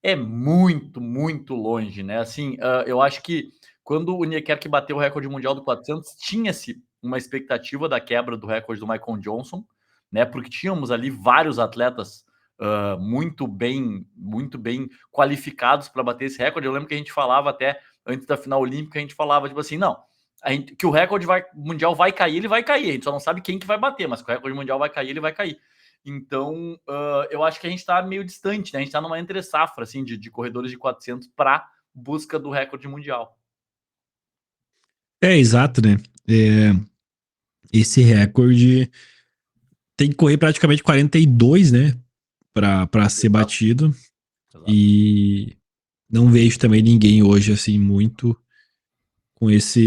é muito, muito longe, né? Assim, eu acho que quando o Niekerk bateu o recorde mundial do 400, tinha-se uma expectativa da quebra do recorde do Michael Johnson, né? Porque tínhamos ali vários atletas muito bem qualificados para bater esse recorde. Eu lembro que a gente falava até antes da final olímpica, a gente falava tipo assim, não, que o recorde mundial vai cair, ele vai cair. A gente só não sabe quem que vai bater, mas que o recorde mundial vai cair, ele vai cair. Então, eu acho que a gente está meio distante, né? A gente está numa entre-safra, assim, de corredores de 400 para busca do recorde mundial. Exato, né? Esse recorde tem que correr praticamente 42, né? Pra ser batido. Exato. E não vejo também ninguém hoje, assim, muito com essa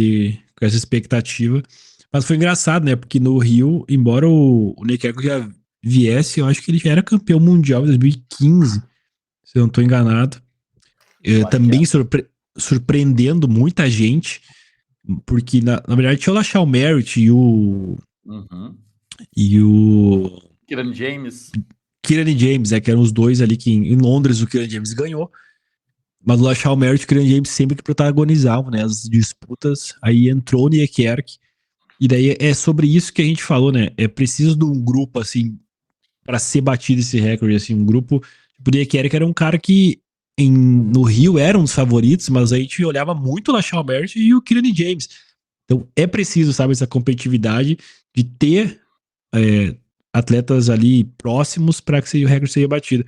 expectativa. Mas foi engraçado, né? Porque no Rio, embora o Nequeco já viesse, eu acho que ele já era campeão mundial em 2015, se eu não estou enganado. Também surpreendendo muita gente, porque na verdade tinha o Lachal Merritt e o. Uhum. E o. Kieran James. Kieran James, que eram os dois ali que em Londres o Kieran James ganhou. Mas o Lachal Merritt e o Kieran James sempre que protagonizavam, né, as disputas. Aí entrou o Niekerk. E daí é sobre isso que a gente falou, né? É preciso de um grupo, assim, para ser batido esse recorde, assim, um grupo. Tipo, o Niekerk era um cara que no Rio era um dos favoritos, mas a gente olhava muito o Lachal Merritt e o Kieran James. Então é preciso, sabe, essa competitividade de ter atletas ali próximos para que o recorde seja batido.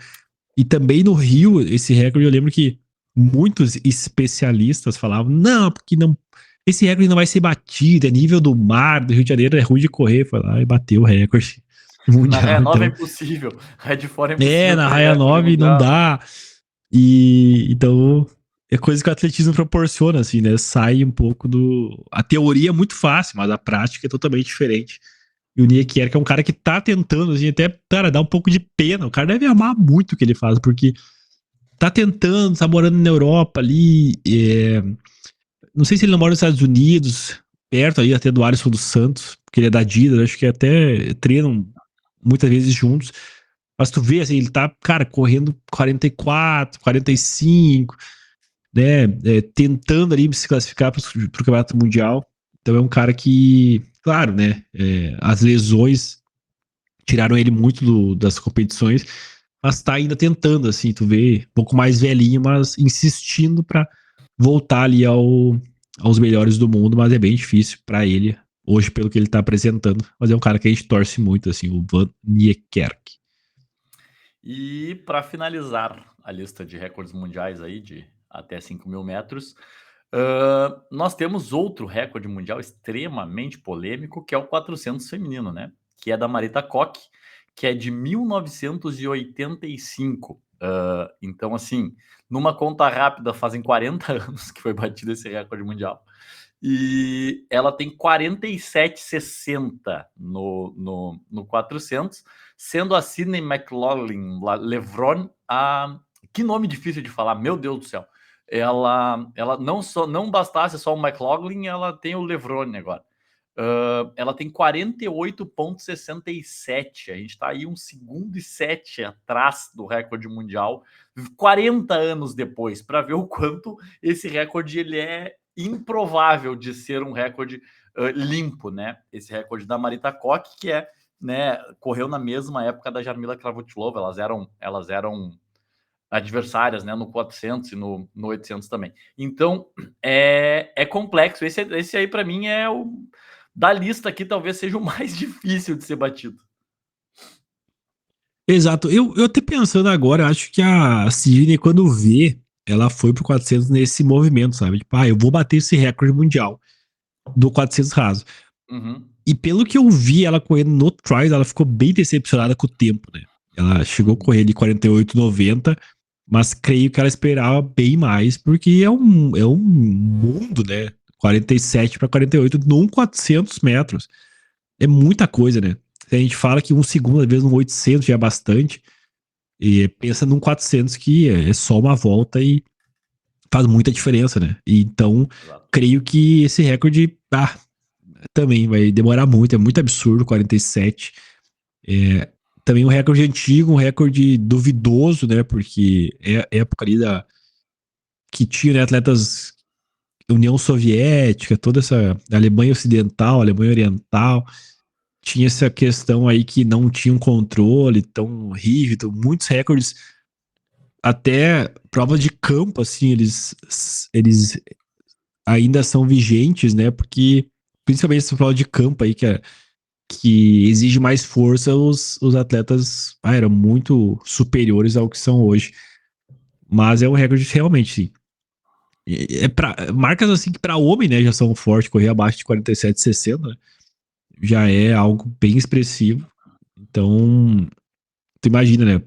E também no Rio, esse recorde, eu lembro que muitos especialistas falavam, não, porque não, esse recorde não vai ser batido, é nível do mar, do Rio de Janeiro, é ruim de correr. Foi lá e bateu o recorde mundial. Na Raia 9 então, é impossível. Raia de fora é impossível. na Raia 9 não dá. E então é coisa que o atletismo proporciona, assim, né? Sai um pouco do. A teoria é muito fácil, mas a prática é totalmente diferente. E o Niekier, que é um cara que tá tentando, assim, até, cara, dá um pouco de pena. O cara deve amar muito o que ele faz, porque tá tentando, tá morando na Europa ali. Não sei se ele não mora nos Estados Unidos, perto aí até do Alisson dos Santos, porque ele é da Adidas, acho que até treinam muitas vezes juntos. Mas tu vê, assim, ele tá, cara, correndo 44, 45, né? Tentando ali se classificar pro Campeonato Mundial. Então é um cara que, claro, né? As lesões tiraram ele muito das competições, mas tá ainda tentando, assim, tu vê, um pouco mais velhinho, mas insistindo pra voltar ali aos melhores do mundo, mas é bem difícil pra ele, hoje, pelo que ele tá apresentando. Mas é um cara que a gente torce muito, assim, o Van Niekerk. E para finalizar a lista de recordes mundiais aí de até 5.000 metros, nós temos outro recorde mundial extremamente polêmico, que é o 400 feminino, né? Que é da Marita Koch, que é de 1985. Então, assim, numa conta rápida, fazem 40 anos que foi batido esse recorde mundial. E ela tem 47,60 no 400, sendo a Sydney McLaughlin Levron a... Que nome difícil de falar, meu Deus do céu. Ela não bastasse só o McLaughlin, ela tem o Levrone agora. Ela tem 48,67. A gente está aí 1 segundo e 7 atrás do recorde mundial, 40 anos depois, para ver o quanto esse recorde ele é improvável de ser um recorde limpo, né? Esse recorde da Marita Koch, que né, correu na mesma época da Jarmila Kravotilova. Elas eram adversárias, né, no 400 e no 800 também. Então, é complexo. Esse aí, para mim, da lista aqui, talvez seja o mais difícil de ser batido. Exato. Eu até pensando agora, acho que a Sidney, quando vê, ela foi pro 400 nesse movimento, sabe? Tipo, eu vou bater esse recorde mundial do 400 raso. Uhum. E pelo que eu vi ela correndo no Trials, ela ficou bem decepcionada com o tempo, né? Ela chegou a correr de 48,90, mas creio que ela esperava bem mais, porque é um mundo, né? 47 para 48 num 400 metros. É muita coisa, né? Se a gente fala que um segundo, às vezes, num 800 já é bastante, e pensa num 400 que é só uma volta e faz muita diferença, né? E então, Exato. creio que esse recorde também vai demorar muito, é muito absurdo, 47. também um recorde antigo, um recorde duvidoso, né? Porque é época ali que tinha, né, atletas União Soviética, toda essa Alemanha Ocidental, Alemanha Oriental, tinha essa questão aí que não tinha um controle tão rígido, muitos recordes, até provas de campo, assim, eles ainda são vigentes, né? Porque, principalmente essa prova de campo aí, que exige mais força, os atletas eram muito superiores ao que são hoje. Mas é um recorde realmente, sim. Marcas assim que para homem, né, já são fortes, correr abaixo de 47,60, né, já é algo bem expressivo. Então, tu imagina, né?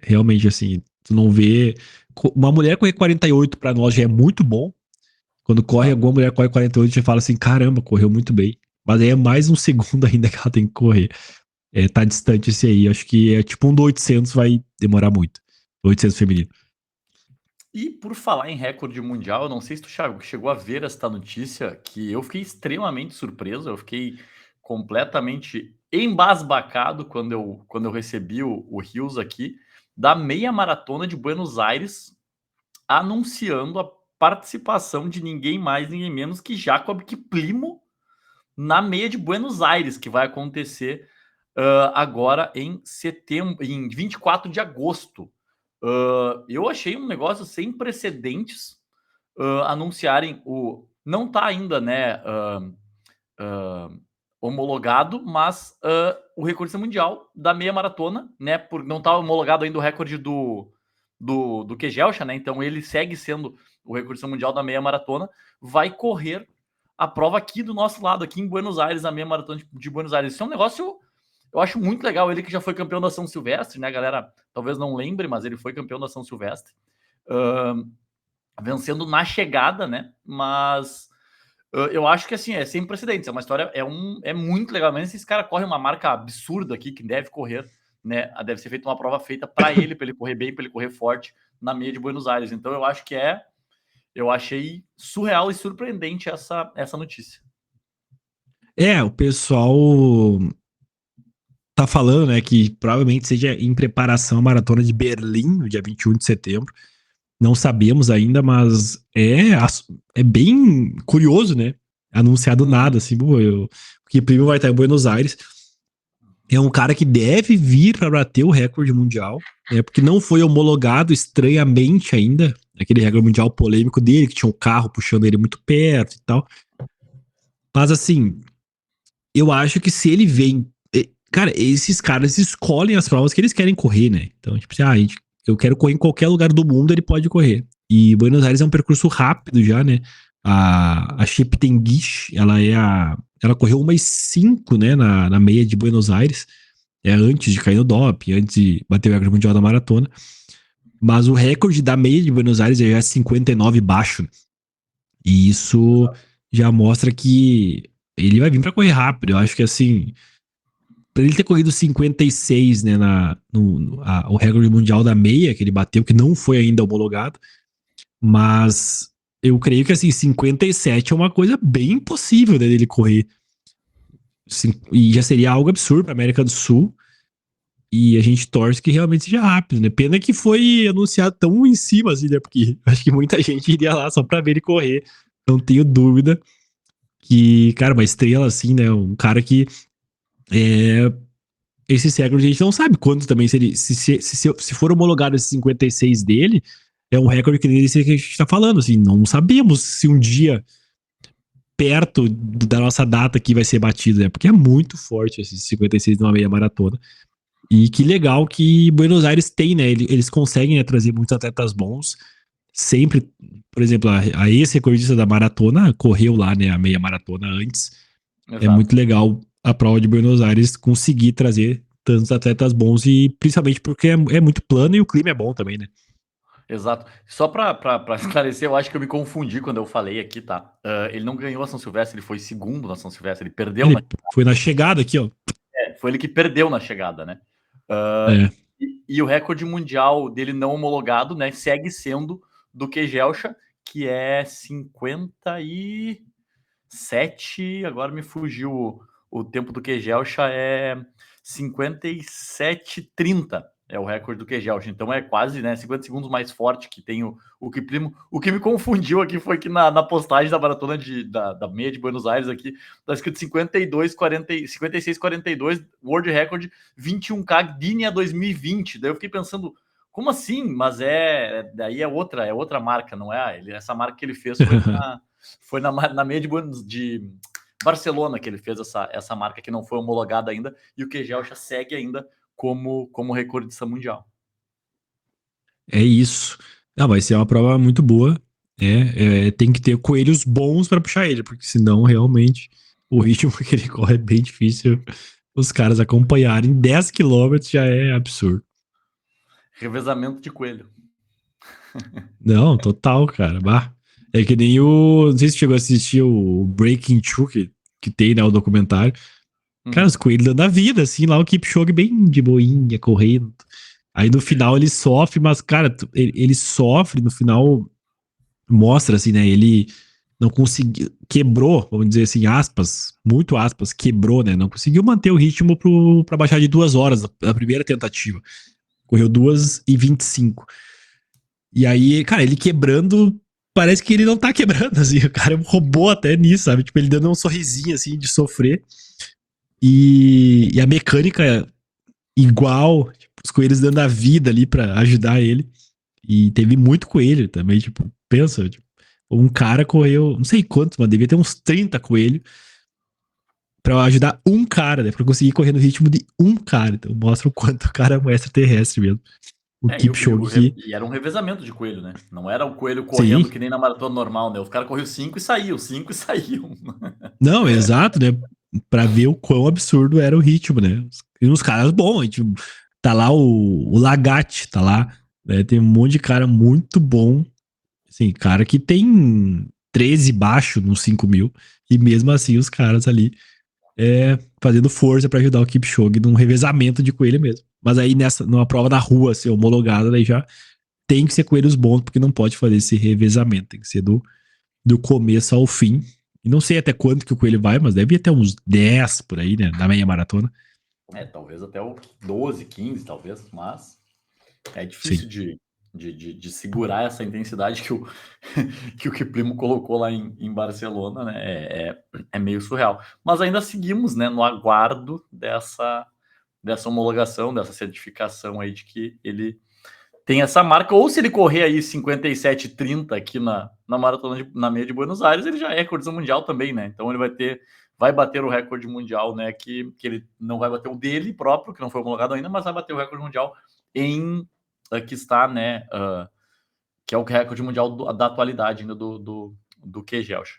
Realmente assim, tu não vê. Uma mulher correr 48 para nós já é muito bom. Quando corre, Exato. alguma mulher corre 48, você fala assim: caramba, correu muito bem. Mas aí é mais um segundo ainda que ela tem que correr. Tá distante esse aí. Acho que é tipo um do 800, vai demorar muito. 800 feminino. E por falar em recorde mundial, eu não sei se tu chegou a ver esta notícia, que eu fiquei extremamente surpreso, eu fiquei completamente embasbacado quando eu recebi o Rios aqui, da meia maratona de Buenos Aires, anunciando a participação de ninguém mais, ninguém menos que Jacob Kiplimo na meia de Buenos Aires, que vai acontecer agora em setembro, em 24 de agosto. Eu achei um negócio sem precedentes anunciarem o. Não está ainda, né? Homologado, mas o recorde mundial da meia maratona, né? Por não está homologado ainda o recorde do Kegelcha, né? Então ele segue sendo o recorde mundial da meia maratona, vai correr a prova aqui do nosso lado, aqui em Buenos Aires, a meia maratona de Buenos Aires. Isso é um negócio, eu acho muito legal. Ele que já foi campeão da São Silvestre, né, galera? Talvez não lembre, mas ele foi campeão da São Silvestre, vencendo na chegada, né? Mas eu acho que assim, é sem precedentes. É uma história, é muito legal. Mesmo se esse cara corre uma marca absurda aqui, que deve correr, né? Deve ser feita uma prova feita para ele correr bem, para ele correr forte na meia de Buenos Aires. Então eu acho que eu achei surreal e surpreendente essa notícia. O pessoal tá falando, né, que provavelmente seja em preparação à maratona de Berlim, no dia 21 de setembro. Não sabemos ainda, mas é bem curioso, né? Anunciado nada, assim, porque primo vai estar em Buenos Aires. É um cara que deve vir para bater o recorde mundial, né? Porque não foi homologado estranhamente ainda, aquele recorde mundial polêmico dele, que tinha um carro puxando ele muito perto e tal. Mas assim, eu acho que se ele vem. Cara, esses caras escolhem as provas que eles querem correr, né? Então, tipo assim, eu quero correr em qualquer lugar do mundo, ele pode correr. E Buenos Aires é um percurso rápido já, né? A Chip Tengish, ela correu 1:05, né, na meia de Buenos Aires. Antes de cair no doping, antes de bater o recorde mundial da maratona. Mas o recorde da meia de Buenos Aires é já 59 baixo. E isso já mostra que ele vai vir para correr rápido. Eu acho que assim, para ele ter corrido 56, né, o recorde mundial da meia que ele bateu, que não foi ainda homologado, mas eu creio que assim, 57 é uma coisa bem impossível, né, dele correr. E já seria algo absurdo para América do Sul. E a gente torce que realmente seja rápido, né? Pena que foi anunciado tão em cima, assim, né? Porque acho que muita gente iria lá só pra ver ele correr. Não tenho dúvida que, cara, uma estrela assim, né? Um cara que esse século a gente não sabe quanto também, se for homologado esse 56 dele, é um recorde que nem esse que a gente tá falando, assim, não sabemos se um dia perto da nossa data aqui vai ser batido, né? Porque é muito forte esse 56 numa meia maratona. E que legal que Buenos Aires tem, né? Eles conseguem, né, trazer muitos atletas bons. Sempre, por exemplo, a ex-recordista da maratona correu lá, né? A meia maratona antes. É Exato. muito legal a prova de Buenos Aires conseguir trazer tantos atletas bons e principalmente porque é muito plano e o clima é bom também, né? Exato. Só para esclarecer, eu acho que eu me confundi quando eu falei aqui, tá? Ele não ganhou a São Silvestre, ele foi segundo na São Silvestre, ele perdeu Ele foi na chegada aqui, ó. foi ele que perdeu na chegada, né? Ah, É. e o recorde mundial dele não homologado, né, segue sendo do Kegelcha, que é 57, agora me fugiu o tempo do Kegelcha, é 57,30 é o recorde do Kejelcha. Então é quase, né, 50 segundos mais forte que tem o Kiprimo. O que me confundiu aqui foi que na postagem da maratona da meia de Buenos Aires aqui, tá escrito 56,42 World Record 21K Gdynia 2020. Daí eu fiquei pensando, como assim? Mas daí é outra marca, não é? Essa marca que ele fez foi na meia de Barcelona que ele fez essa marca que não foi homologada ainda, e o Kejelcha segue ainda como recordista mundial. É isso. Não, vai ser uma prova muito boa. Tem que ter coelhos bons para puxar ele, porque senão realmente o ritmo que ele corre é bem difícil. Os caras acompanharem 10 km já é absurdo. Revezamento de coelho. Não, total, cara. Bah. É que nem Não sei se chegou a assistir o Breaking Two, que tem, né, o documentário. Cara, os coelhos dando a vida, assim, lá o Kipchoge bem de boinha, correndo. Aí no final ele sofre, mas, cara, ele sofre, no final mostra, assim, né, ele não conseguiu, quebrou, vamos dizer assim, aspas, muito aspas, quebrou, né, não conseguiu manter o ritmo pra baixar de 2 horas, a primeira tentativa. Correu 2:25. E aí, cara, ele quebrando, parece que ele não tá quebrando, assim, o cara é um robô até nisso, sabe, tipo, ele dando um sorrisinho, assim, de sofrer. E a mecânica igual, tipo, os coelhos dando a vida ali pra ajudar ele. E teve muito coelho também, tipo, pensa, tipo, um cara correu, não sei quantos, mas devia ter uns 30 coelhos pra ajudar um cara, né? Pra conseguir correr no ritmo de um cara. Então mostra o quanto o cara é um extraterrestre mesmo. O Kipchoge. E era um revezamento de coelho, né? Não era o coelho correndo Sim. que nem na maratona normal, né? Os caras corriam 5 e saíam, 5 e saíam. Não, exato, né? Pra ver o quão absurdo era o ritmo, né? E uns caras bons, a gente, tá lá o Lagat, tá lá, né? Tem um monte de cara muito bom, assim, cara que tem 13 baixo nos 5.000, e mesmo assim os caras ali fazendo força pra ajudar o Kipchoge num revezamento de coelho mesmo. Mas aí numa prova na rua ser homologada, daí já tem que ser coelhos bons, porque não pode fazer esse revezamento, tem que ser do começo ao fim. E não sei até quanto que o coelho vai, mas deve ir até uns 10 por aí, né? Na meia maratona. Talvez até o 12, 15, talvez, mas é difícil Sim. de segurar essa intensidade que o Kiprimo colocou lá em Barcelona, né? É meio surreal. Mas ainda seguimos, né, no aguardo dessa homologação, dessa certificação aí de que ele tem essa marca, ou se ele correr aí 57,30 aqui na maratona na meia de Buenos Aires, ele já é recordista mundial também, né? Então ele vai bater o recorde mundial, né? Que ele não vai bater o dele próprio, que não foi homologado ainda, mas vai bater o recorde mundial que está, né? Que é o recorde mundial da atualidade ainda do Kejelcha.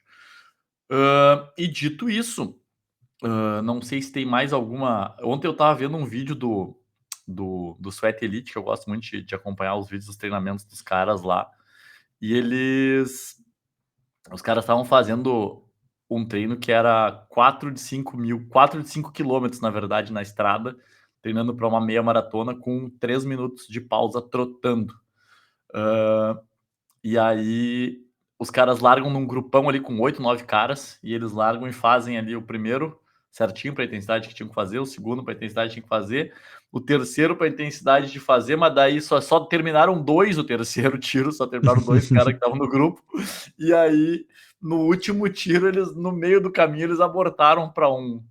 E dito isso, não sei se tem mais alguma. Ontem eu estava vendo um vídeo do Sweat Elite, que eu gosto muito de acompanhar os vídeos dos treinamentos dos caras lá. E os caras estavam fazendo um treino que era 4 de 5 quilômetros, na verdade, na estrada, treinando para uma meia maratona com 3 minutos de pausa trotando. E aí os caras largam num grupão ali com 8, 9 caras, e eles largam e fazem ali o primeiro certinho para a intensidade que tinham que fazer, o segundo para a intensidade que tinham que fazer, o terceiro para a intensidade de fazer, mas daí só terminaram 2 o terceiro tiro, só terminaram 2 caras que estavam no grupo, e aí no último tiro, eles no meio do caminho, eles abortaram para um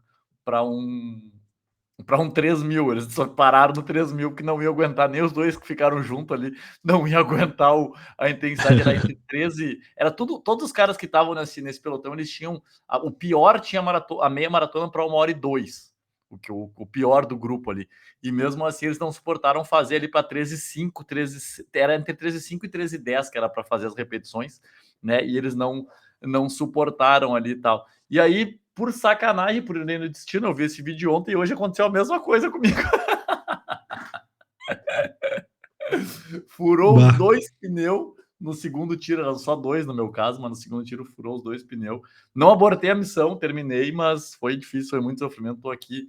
3.000, eles só pararam no 3.000, que não ia aguentar, nem os dois que ficaram junto ali, não ia aguentar a intensidade, era entre 13, era todos os caras que estavam nesse pelotão, eles tinham, o pior tinha a meia maratona para 1h02, o pior do grupo ali, e mesmo assim eles não suportaram fazer ali para 13:05, era entre 13:05 e 13:10 que era para fazer as repetições, né, e eles não suportaram ali e tal, e aí por sacanagem, por ironia do destino, eu vi esse vídeo ontem e hoje aconteceu a mesma coisa comigo. Furou os 2 pneus no segundo tiro, eram só 2 no meu caso, mas no segundo tiro furou os 2 pneus. Não abortei a missão, terminei, mas foi difícil, foi muito sofrimento. Tô aqui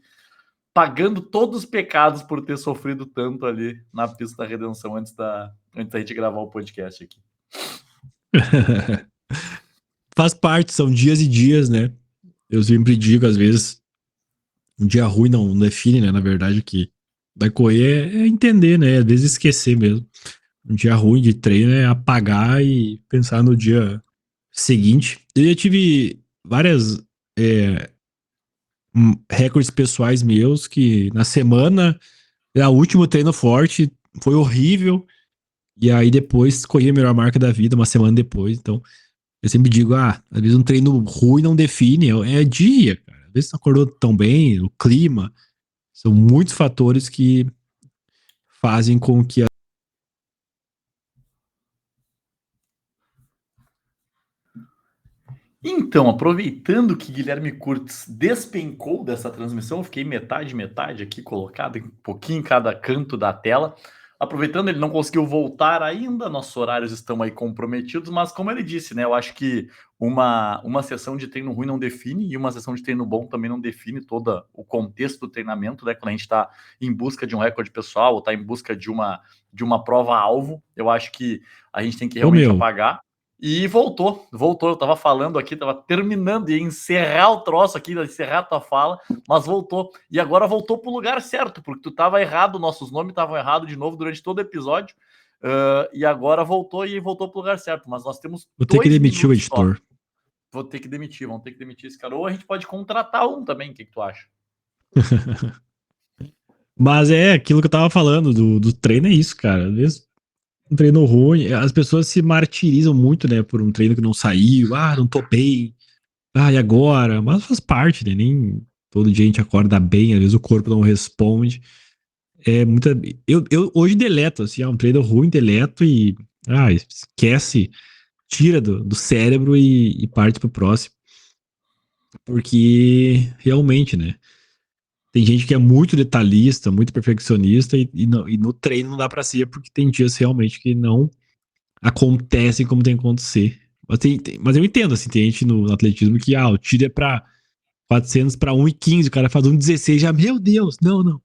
pagando todos os pecados por ter sofrido tanto ali na pista da redenção antes da gente gravar o podcast aqui. Faz parte, são dias e dias, né? Eu sempre digo, às vezes, Um dia ruim não define, né? Na verdade, o que vai correr é entender, né? Às vezes esquecer mesmo. Um dia ruim de treino é apagar e pensar no dia seguinte. Eu já tive várias é, recordes pessoais meus que na semana, o último treino forte foi horrível. E aí depois corri a melhor marca da vida uma semana depois. Então, eu sempre digo, às vezes um treino ruim não define, é dia, cara. Às vezes você não acordou tão bem, o clima. São muitos fatores que fazem com que Então, aproveitando que Guilherme Curtis despencou dessa transmissão, eu fiquei metade aqui colocado, um pouquinho em cada canto da tela. Aproveitando, ele não conseguiu voltar ainda, nossos horários estão aí comprometidos, mas como ele disse, né? Eu acho que uma sessão de treino ruim não define, e uma sessão de treino bom também não define todo o contexto do treinamento, né? Quando a gente está em busca de um recorde pessoal ou está em busca de uma prova-alvo, eu acho que a gente tem que ô realmente meu, apagar. E voltou. Eu tava falando aqui, tava terminando, ia encerrar o troço aqui, encerrar a tua fala, mas voltou. E agora voltou pro lugar certo, porque tu tava errado, nossos nomes estavam errados de novo durante todo o episódio, e agora voltou pro lugar certo, mas nós temos vou ter que 2 demitir o minutos só. editor. Vou ter que demitir, vamos ter que demitir esse cara, ou a gente pode contratar um também, o que tu acha? Mas é aquilo que eu tava falando do treino, é isso, cara. Às vezes um treino ruim, as pessoas se martirizam muito, né, por um treino que não saiu, não tô bem, e agora? Mas faz parte, né? Nem todo dia a gente acorda bem, às vezes o corpo não responde. É muita. Eu hoje deleto, assim, um treino ruim, deleto e. Esquece, tira do cérebro e parte pro próximo. Porque realmente, né? Tem gente que é muito detalhista, muito perfeccionista e no treino não dá pra ser, porque tem dias realmente que não acontecem como tem que acontecer. Mas eu entendo, assim, tem gente no atletismo que, o tiro é pra 400 para 1,15, o cara faz 1,16, já, meu Deus, não, não.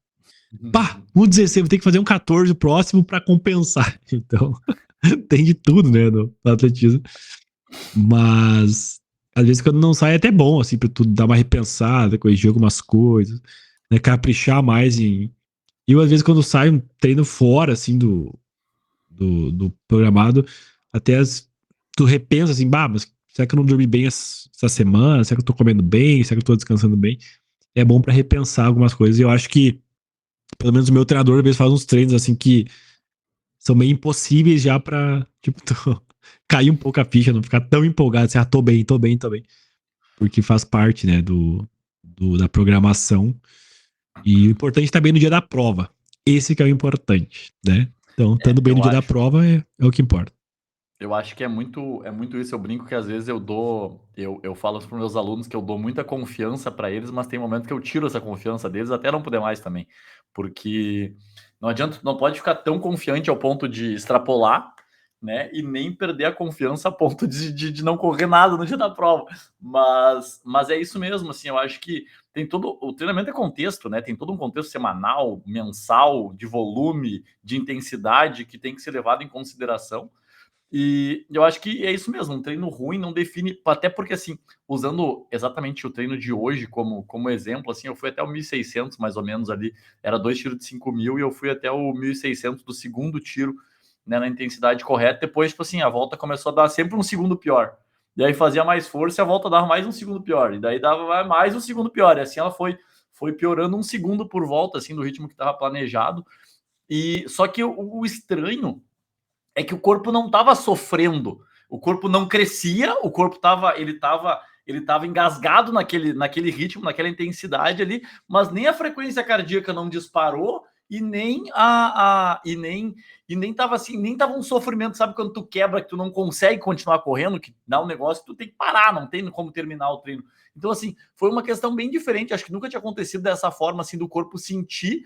Pá, 1,16, vou ter que fazer 1,14 próximo pra compensar. Então, tem de tudo, né, no atletismo. Mas, às vezes, quando não sai, é até bom, assim, pra tu dar uma repensada, corrigir algumas coisas, né, caprichar mais em. E eu, às vezes, quando sai um treino fora, assim, do programado, até tu repensa assim, mas será que eu não dormi bem essa semana? Será que eu tô comendo bem? Será que eu tô descansando bem? É bom pra repensar algumas coisas. E eu acho que, pelo menos o meu treinador, às vezes, faz uns treinos, assim, que são meio impossíveis já pra, tipo, cair um pouco a ficha, não ficar tão empolgado, assim, tô bem, tô bem, tô bem. Porque faz parte, né, da programação. E o importante é estar bem no dia da prova. Esse que é o importante, né? Então, estando bem no Eu dia da acho. prova é o que importa. Eu acho que é muito isso. Eu brinco que às vezes eu falo para os meus alunos que eu dou muita confiança para eles, mas tem momento que eu tiro essa confiança deles até não poder mais também, porque não adianta, não pode ficar tão confiante ao ponto de extrapolar, né? E nem perder a confiança a ponto de não correr nada no dia da prova. Mas é isso mesmo, assim. Eu acho que tem todo o treinamento é contexto, né? Tem todo um contexto semanal, mensal, de volume, de intensidade que tem que ser levado em consideração. E eu acho que é isso mesmo, um treino ruim não define, até porque assim, usando exatamente o treino de hoje como exemplo, assim, eu fui até o 1.600 mais ou menos ali, era 2 tiros de 5.000 e eu fui até o 1.600 do segundo tiro, né, na intensidade correta, depois, tipo assim, a volta começou a dar sempre um segundo pior, e aí fazia mais força e a volta dava mais um segundo pior, e daí dava mais um segundo pior, e assim ela foi piorando um segundo por volta, assim, do ritmo que estava planejado, e só que o estranho é que o corpo não estava sofrendo, o corpo não crescia, o corpo ele tava engasgado naquele ritmo, naquela intensidade ali, mas nem a frequência cardíaca não disparou e nem nem tava assim, nem tava um sofrimento, sabe quando tu quebra que tu não consegue continuar correndo, que dá um negócio, tu tem que parar, não tem como terminar o treino. Então assim, foi uma questão bem diferente, acho que nunca tinha acontecido dessa forma assim do corpo sentir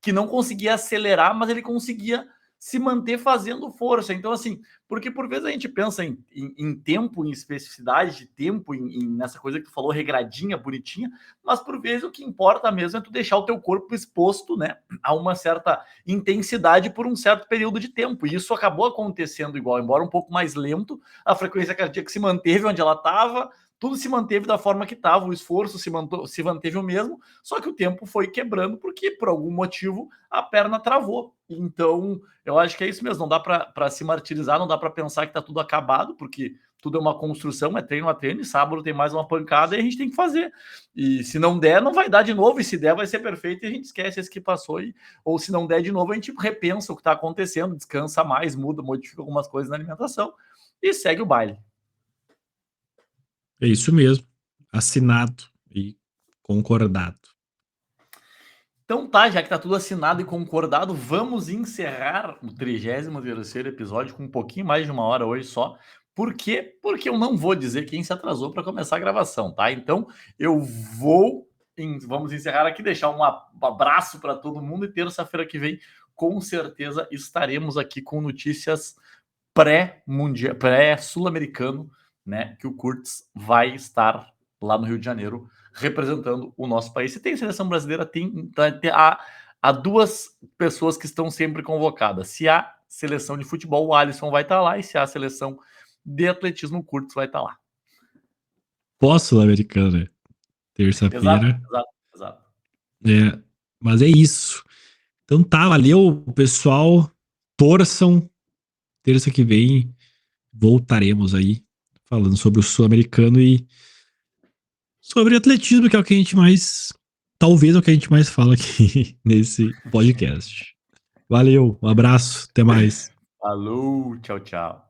que não conseguia acelerar, mas ele conseguia se manter fazendo força. Então, assim, porque por vezes a gente pensa em tempo, em especificidade de tempo, nessa coisa que tu falou, regradinha, bonitinha, mas por vezes o que importa mesmo é tu deixar o teu corpo exposto, né, a uma certa intensidade por um certo período de tempo. E isso acabou acontecendo igual, embora um pouco mais lento, a frequência cardíaca se manteve onde ela estava, tudo se manteve da forma que estava, o esforço se manteve o mesmo, só que o tempo foi quebrando porque, por algum motivo, a perna travou. Então, eu acho que é isso mesmo, não dá para se martirizar, não dá para pensar que está tudo acabado, porque tudo é uma construção, é treino a treino, e sábado tem mais uma pancada e a gente tem que fazer. E se não der, não vai dar de novo, e se der, vai ser perfeito e a gente esquece esse que passou, ou se não der de novo, a gente repensa o que está acontecendo, descansa mais, muda, modifica algumas coisas na alimentação e segue o baile. É isso mesmo. Assinado e concordado. Então tá, já que tá tudo assinado e concordado, vamos encerrar o 33º episódio com um pouquinho mais de 1 hora hoje só. Por quê? Porque eu não vou dizer quem se atrasou para começar a gravação, tá? Então eu vamos encerrar aqui, deixar um abraço para todo mundo e terça-feira que vem, com certeza, estaremos aqui com notícias pré-mundial, pré-sul-americano, né? Que o Kurtz vai estar lá no Rio de Janeiro representando o nosso país. Se tem seleção brasileira, há 2 pessoas que estão sempre convocadas. Se há seleção de futebol, o Alisson vai estar lá, e se há seleção de atletismo, o Kurtz vai estar lá. Pós-Sul-Americana, terça-feira. Exato. Mas é isso. Então tá, valeu, pessoal. Torçam. Terça que vem voltaremos aí falando sobre o Sul-Americano e sobre atletismo, que é o que a gente mais. Talvez é o que a gente mais fala aqui nesse podcast. Valeu, um abraço, até mais. Falou, tchau.